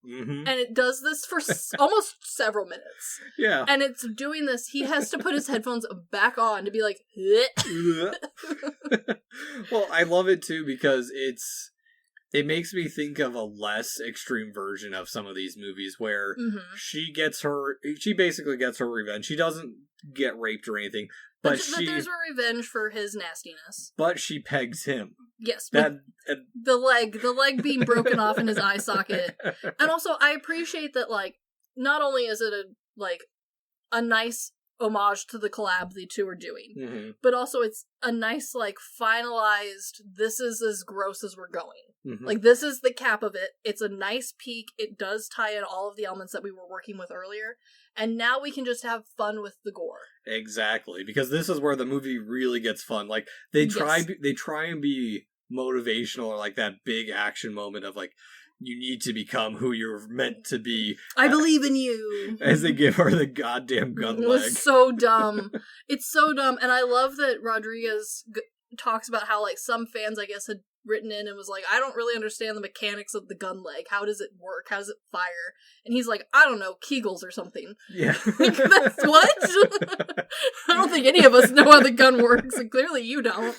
And it does this for almost several minutes. Yeah. And it's doing this. He has to put his headphones back on to be like, Well, I love it too because it makes me think of a less extreme version of some of these movies where she basically gets her revenge. She doesn't get raped or anything, but there's a revenge for his nastiness. But she pegs him. Yes, the leg being broken off in his eye socket. And also, I appreciate that, like, not only is it a nice homage to the collab the two are doing, but also it's a nice, like, finalized, this is as gross as we're going. Like, this is the cap of it. It's a nice peak. It does tie in all of the elements that we were working with earlier. And now we can just have fun with the gore. Exactly, because this is where the movie really gets fun. Like, they try and be motivational, or like that big action moment of like, you need to become who you're meant to be. I believe in you. As they give her the goddamn gun leg. It was so dumb. It's so dumb. And I love that Rodriguez talks about how, like, some fans, I guess, had written in and was like, I don't really understand the mechanics of the gun leg. How does it work? How does it fire? And he's like, I don't know, Kegels or something. Yeah. Like, that's what? I don't think any of us know how the gun works, and clearly you don't.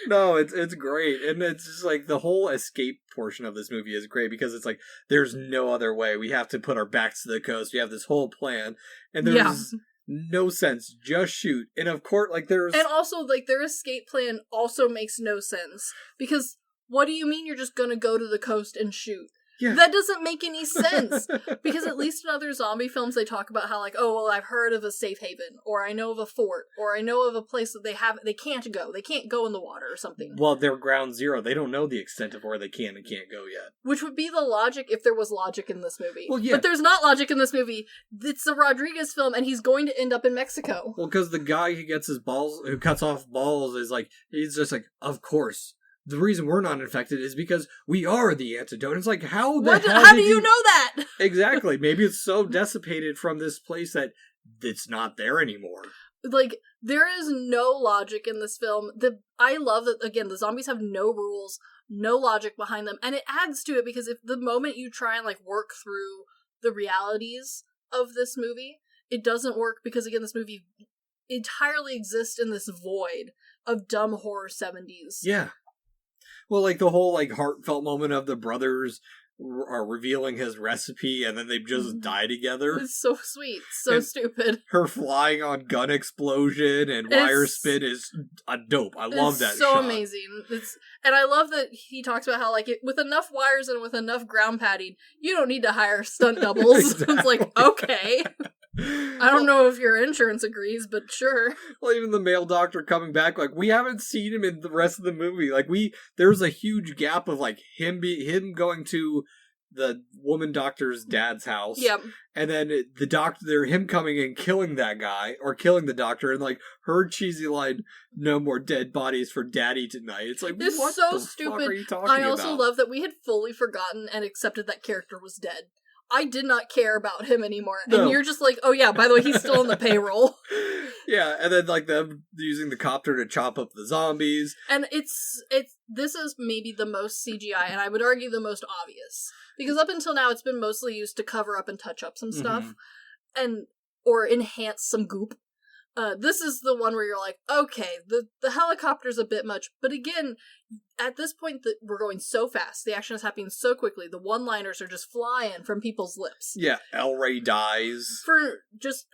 No, it's great. And it's just like the whole escape portion of this movie is great because it's like, there's no other way. We have to put our backs to the coast. We have this whole plan. And there's no sense. Just shoot. And of course, like, there's... And also, like, their escape plan also makes no sense. Because what do you mean you're just gonna go to the coast and shoot? Yeah. That doesn't make any sense. Because at least in other zombie films, they talk about how, like, oh, well, I've heard of a safe haven, or I know of a fort, or I know of a place that they can't go. They can't go in the water or something. Well, they're ground zero. They don't know the extent of where they can and can't go yet. Which would be the logic if there was logic in this movie. Well, yeah. But there's not logic in this movie. It's a Rodriguez film, and he's going to end up in Mexico. Well, because the guy who cuts off balls is like, he's just like, of course. The reason we're not infected is because we are the antidote. It's like, how do you know that? Exactly. Maybe it's so dissipated from this place that it's not there anymore. Like, there is no logic in this film. I love that, again, the zombies have no rules, no logic behind them, and it adds to it because if the moment you try and, like, work through the realities of this movie, it doesn't work because, again, this movie entirely exists in this void of dumb horror 70s. Yeah. Well, like, the whole, like, heartfelt moment of the brothers are revealing his recipe, and then they just die together. It's so sweet. So stupid. Her flying on gun explosion and wire spin is a dope. I love that so shot. Amazing. And I love that he talks about how, like, with enough wires and with enough ground padding, you don't need to hire stunt doubles. Exactly. It's like, okay. I don't know if your insurance agrees, but sure. Well, even the male doctor coming back, like, we haven't seen him in the rest of the movie. Like, there's a huge gap of, like, him going to the woman doctor's dad's house. Yep. And then him coming and killing that guy, or killing the doctor, and, like, her cheesy line, no more dead bodies for daddy tonight. It's like, it's what so the stupid. Fuck are you talking about? I also love that we had fully forgotten and accepted that character was dead. I did not care about him anymore. No. And you're just like, oh yeah, by the way, he's still on the payroll. Yeah, and then, like, them using the copter to chop up the zombies. And this is maybe the most CGI, and I would argue the most obvious. Because up until now, it's been mostly used to cover up and touch up some stuff. Or enhance some goop. This is the one where you're like, okay, the helicopter's a bit much, but again, at this point we're going so fast, the action is happening so quickly, the one-liners are just flying from people's lips. Yeah, El Rey dies. For just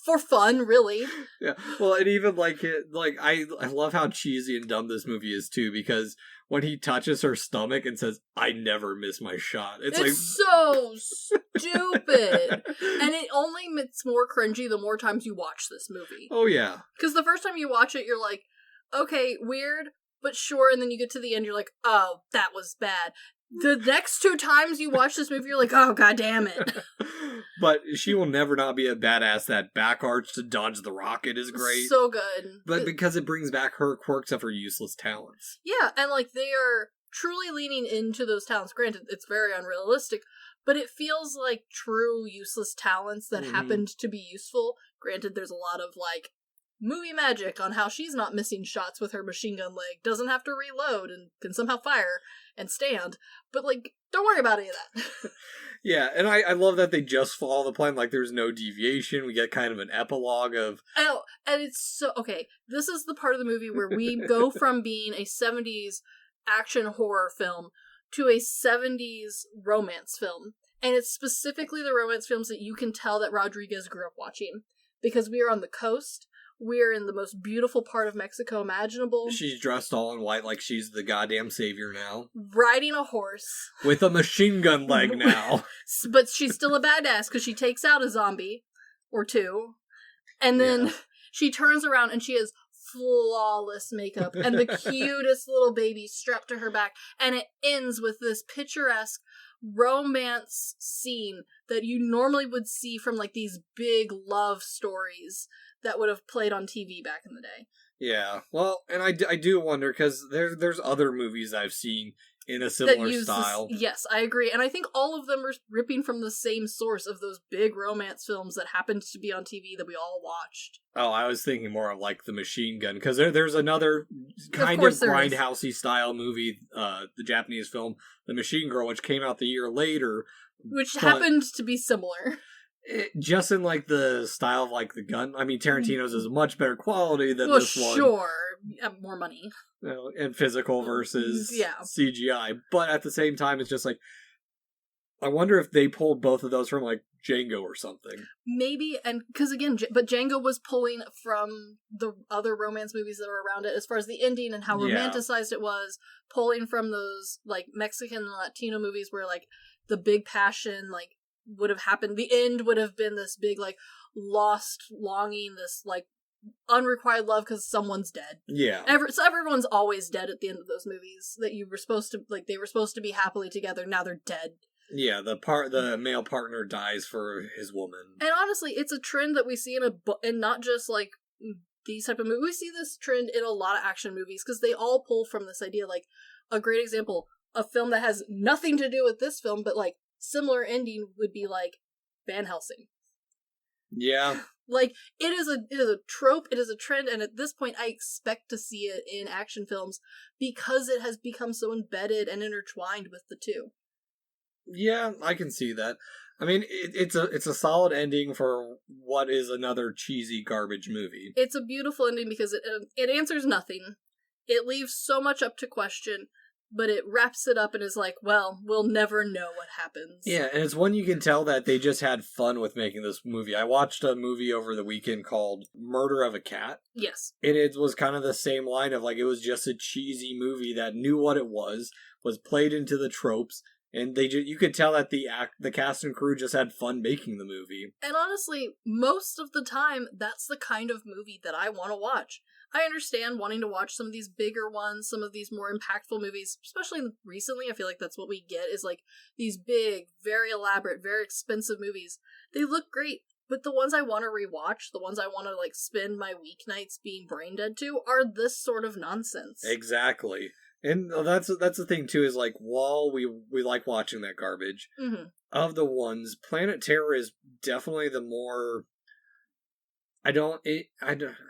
For fun, really. Yeah. Well, and even I love how cheesy and dumb this movie is too, because when he touches her stomach and says, "I never miss my shot," it's like so stupid. And it only gets more cringy the more times you watch this movie. Oh yeah. Because the first time you watch it, you're like, okay, weird, but sure, and then you get to the end, you're like, oh, that was bad. The next 2 times you watch this movie, you're like, oh, god damn it. But she will never not be a badass. That back arch to dodge the rocket is great. So good. But because it brings back her quirks of her useless talents. Yeah, and they are truly leaning into those talents. Granted, it's very unrealistic, but it feels like true useless talents that happened to be useful. Granted, there's a lot of, movie magic on how she's not missing shots with her machine gun leg, doesn't have to reload, and can somehow fire and stand. But, don't worry about any of that. Yeah, and I love that they just follow the plan, there's no deviation. We get kind of an epilogue of... Oh, and it's so... Okay, this is the part of the movie where we go from being a 70s action horror film to a 70s romance film. And it's specifically the romance films that you can tell that Rodriguez grew up watching. Because we are on the coast... We're in the most beautiful part of Mexico imaginable. She's dressed all in white like she's the goddamn savior now. Riding a horse. With a machine gun leg now. But she's still a badass because she takes out a zombie or 2. And then she turns around and she has flawless makeup and the cutest little baby strapped to her back. And it ends with this picturesque romance scene that you normally would see from these big love stories that would have played on TV back in the day. Yeah, well, and I do wonder, because there's other movies I've seen in a similar style. Yes, I agree, and I think all of them are ripping from the same source of those big romance films that happened to be on TV that we all watched. Oh, I was thinking more of the Machine Gun, because there's another kind of Grindhouse-y style movie, the Japanese film, The Machine Girl, which came out the year later. Which happened to be similar. Just in the style of the gun. I mean, Tarantino's is much better quality than this one. Sure, more money. And physical versus CGI. But at the same time, it's just I wonder if they pulled both of those from Django or something. Maybe, and because again, but Django was pulling from the other romance movies that were around it as far as the ending and how romanticized it was, pulling from those Mexican and Latino movies where the big passion would have happened. The end would have been this big lost longing, this unrequited love because someone's dead. Yeah. So everyone's always dead at the end of those movies that you were supposed to they were supposed to be happily together. Now they're dead. Yeah, the male partner dies for his woman. And honestly, it's a trend that we see in not just these type of movies. We see this trend in a lot of action movies because they all pull from this idea. A great example, a film that has nothing to do with this film, but similar ending would be Van Helsing. Yeah. It is a trope, it is a trend, and at this point I expect to see it in action films because it has become so embedded and intertwined with the two. Yeah, I can see that. I mean, it's a solid ending for what is another cheesy garbage movie. It's a beautiful ending because it answers nothing. It leaves so much up to question, but it wraps it up and is well, we'll never know what happens. Yeah, and it's one you can tell that they just had fun with making this movie. I watched a movie over the weekend called Murder of a Cat. Yes. And it was kind of the same line of it was just a cheesy movie that knew what it was played into the tropes, and you could tell that the cast and crew just had fun making the movie. And honestly, most of the time, that's the kind of movie that I want to watch. I understand wanting to watch some of these bigger ones, some of these more impactful movies, especially recently. I feel like that's what we get is these big, very elaborate, very expensive movies. They look great, but the ones I want to rewatch, the ones I want to spend my weeknights being brain dead to, are this sort of nonsense. Exactly. And that's the thing too, is while we like watching that garbage, of the ones, Planet Terror is definitely the more... I don't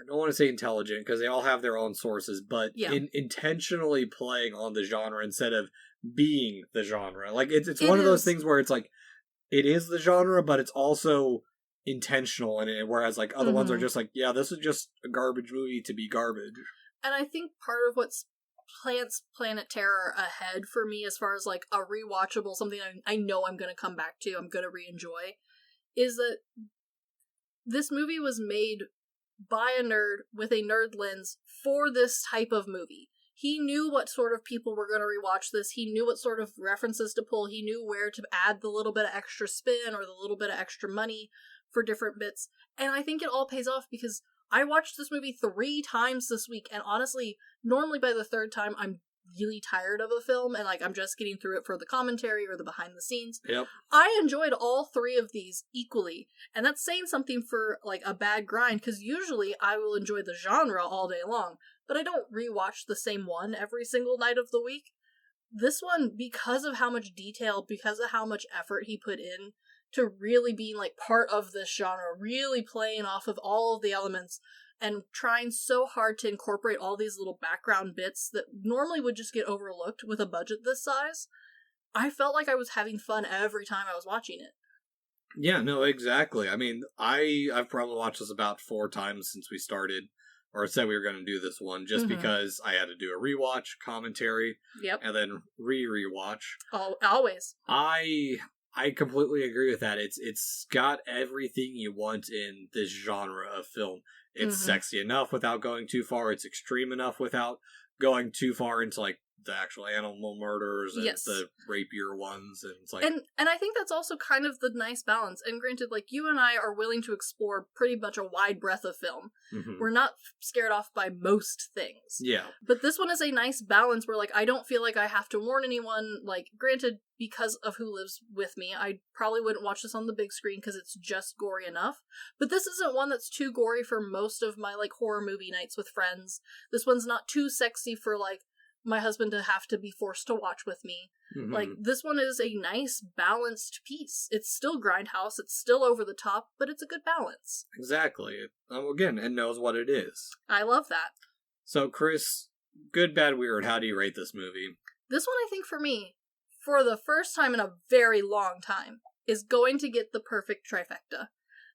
want to say intelligent because they all have their own sources, but intentionally playing on the genre instead of being the genre. It's one of those things where it's it is the genre, but it's also intentional in it. Whereas other ones are just this is just a garbage movie to be garbage. And I think part of what's plants Planet Terror ahead for me as far as a rewatchable, something I know I'm going to come back to, I'm going to re-enjoy, is that this movie was made by a nerd with a nerd lens for this type of movie. He knew what sort of people were going to rewatch this. He knew what sort of references to pull. He knew where to add the little bit of extra spin or the little bit of extra money for different bits. And I think it all pays off because I watched this movie 3 times this week, and honestly, normally by the 3rd time, I'm really tired of a film, and I'm just getting through it for the commentary or the behind the scenes. Yep. I enjoyed all 3 of these equally, and that's saying something for, a bad grind, because usually I will enjoy the genre all day long, but I don't rewatch the same one every single night of the week. This one, because of how much detail, because of how much effort he put in to really being, part of this genre, really playing off of all of the elements, and trying so hard to incorporate all these little background bits that normally would just get overlooked with a budget this size, I felt like I was having fun every time I was watching it. Yeah, no, exactly. I mean, I've probably watched this about 4 times since we started, or said we were going to do this one, just because I had to do a rewatch, commentary, and then rewatch. Oh, always. I completely agree with that. It's got everything you want in this genre of film. It's sexy enough without going too far. It's extreme enough without going too far into the actual animal murders and the rapier ones, and it's and I think that's also kind of the nice balance. And granted, you and I are willing to explore pretty much a wide breadth of film. We're not scared off by most things. Yeah. But this one is a nice balance where I don't feel like I have to warn anyone. Granted, because of who lives with me, I probably wouldn't watch this on the big screen because it's just gory enough. But this isn't one that's too gory for most of my horror movie nights with friends. This one's not too sexy for my husband to have to be forced to watch with me. This one is a nice, balanced piece. It's still Grindhouse, it's still over the top, but it's a good balance. Exactly. Again, it knows what it is. I love that. So, Chris, good, bad, weird, how do you rate this movie? This one, I think for me, for the first time in a very long time, is going to get the perfect trifecta.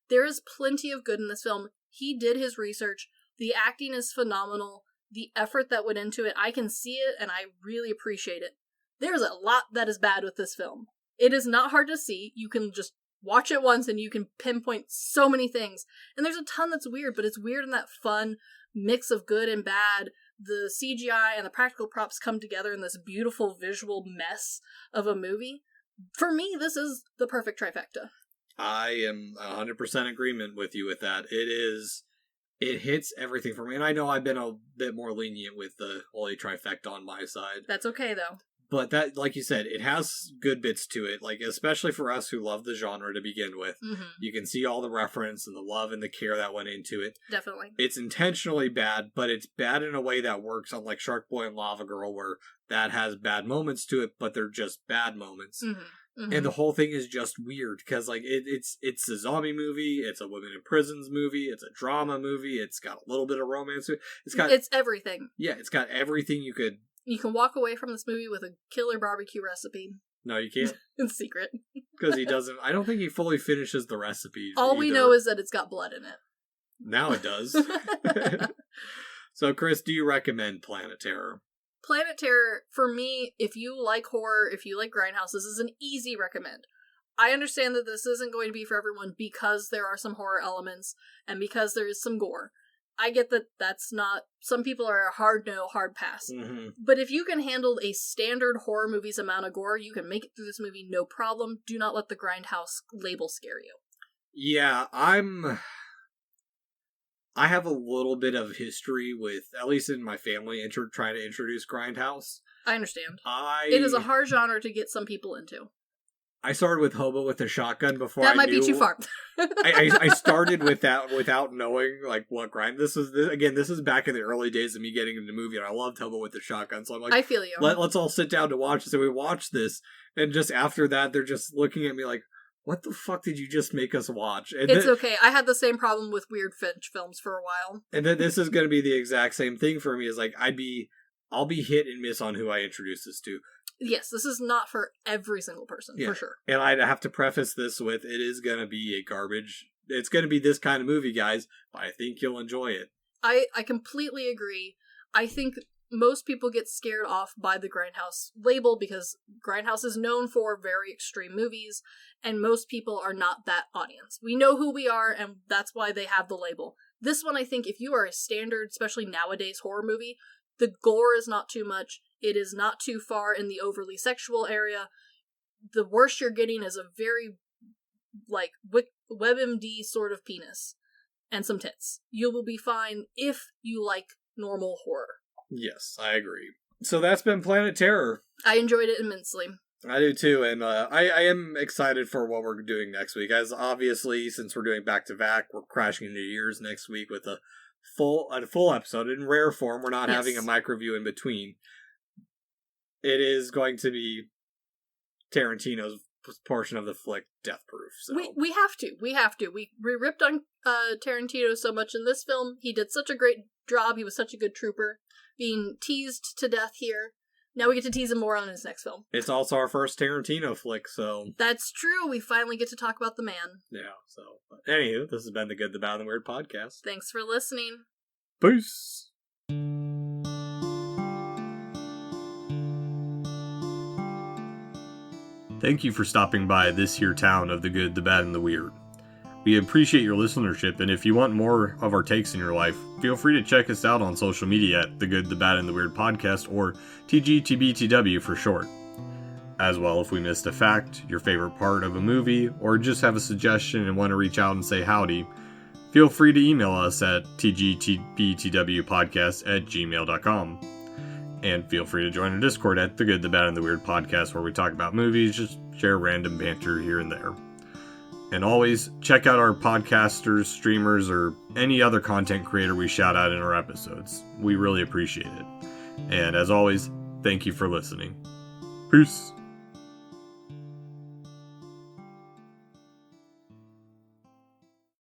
There is plenty of good in this film. He did his research. The acting is phenomenal. The effort that went into it, I can see it, and I really appreciate it. There's a lot that is bad with this film. It is not hard to see. You can just watch it once, and you can pinpoint so many things. And there's a ton that's weird, but it's weird in that fun mix of good and bad. The CGI and the practical props come together in this beautiful visual mess of a movie. For me, this is the perfect trifecta. I am 100% agreement with you with that. It hits everything for me, and I know I've been a bit more lenient with the holy trifecta on my side. That's okay, though. But that, like you said, it has good bits to it, especially for us who love the genre to begin with. You can see all the reference and the love and the care that went into it. Definitely. It's intentionally bad, but it's bad in a way that works, unlike Shark Boy and Lava Girl, where that has bad moments to it, but they're just bad moments. And the whole thing is just weird, because it's a zombie movie, it's a women in prisons movie, it's a drama movie, it's got a little bit of romance. It's everything. Yeah, it's got everything you could... You can walk away from this movie with a killer barbecue recipe. No, you can't. In secret. Because he doesn't... I don't think he fully finishes the recipe. All we know is that it's got blood in it. Now it does. So, Chris, do you recommend Planet Terror? Planet Terror, for me, if you like horror, if you like Grindhouse, this is an easy recommend. I understand that this isn't going to be for everyone because there are some horror elements and because there is some gore. I get that that's not... Some people are a hard no, hard pass. But if you can handle a standard horror movie's amount of gore, you can make it through this movie no problem. Do not let the Grindhouse label scare you. Yeah, I have a little bit of history with, at least in my family, trying to introduce Grindhouse. I understand. It is a hard genre to get some people into. I started with Hobo with a Shotgun before that might be too far. I started with that without knowing what grind. This is back in the early days of me getting into the movie, and I loved Hobo with the Shotgun. So I'm like, I feel you. Let's all sit down to watch this. So we watched this, and just after that, they're just looking at me like, what the fuck did you just make us watch? And it's okay. I had the same problem with Weird Finch films for a while. And then this is going to be the exact same thing for me. Is I'll be hit and miss on who I introduce this to. Yes, this is not for every single person, for sure. And I have to preface this with, it is going to be a garbage. It's going to be this kind of movie, guys, but I think you'll enjoy it. I completely agree. I think most people get scared off by the Grindhouse label because Grindhouse is known for very extreme movies, and most people are not that audience. We know who we are, and that's why they have the label. This one, I think, if you are a standard, especially nowadays, horror movie, the gore is not too much. It is not too far in the overly sexual area. The worst you're getting is a very, like, WebMD sort of penis and some tits. You will be fine if you like normal horror. Yes, I agree. So that's been Planet Terror. I enjoyed it immensely. I do too, and I am excited for what we're doing next week. As obviously, since we're doing back-to-back, we're crashing into years next week with a full episode in rare form. We're not having a mic review in between. It is going to be Tarantino's portion of the flick, Death Proof. So. We have to. We ripped on Tarantino so much in this film. He did such a great job. He was such a good trooper. Being teased to death here. Now we get to tease him more on his next film. It's also our first Tarantino flick, so... That's true. We finally get to talk about the man. Yeah, so... Anywho, this has been the Good, the Bad, and the Weird podcast. Thanks for listening. Peace! Thank you for stopping by this here town of the Good, the Bad, and the Weird. We appreciate your listenership, and if you want more of our takes in your life, feel free to check us out on social media at The Good, the Bad, and the Weird Podcast, or TGTBTW for short. As well, if we missed a fact, your favorite part of a movie, or just have a suggestion and want to reach out and say howdy, feel free to email us at tgtbtwpodcast@gmail.com. And feel free to join our Discord at The Good, the Bad, and the Weird Podcast, where we talk about movies, just share random banter here and there. And always, check out our podcasters, streamers, or any other content creator we shout out in our episodes. We really appreciate it. And as always, thank you for listening. Peace!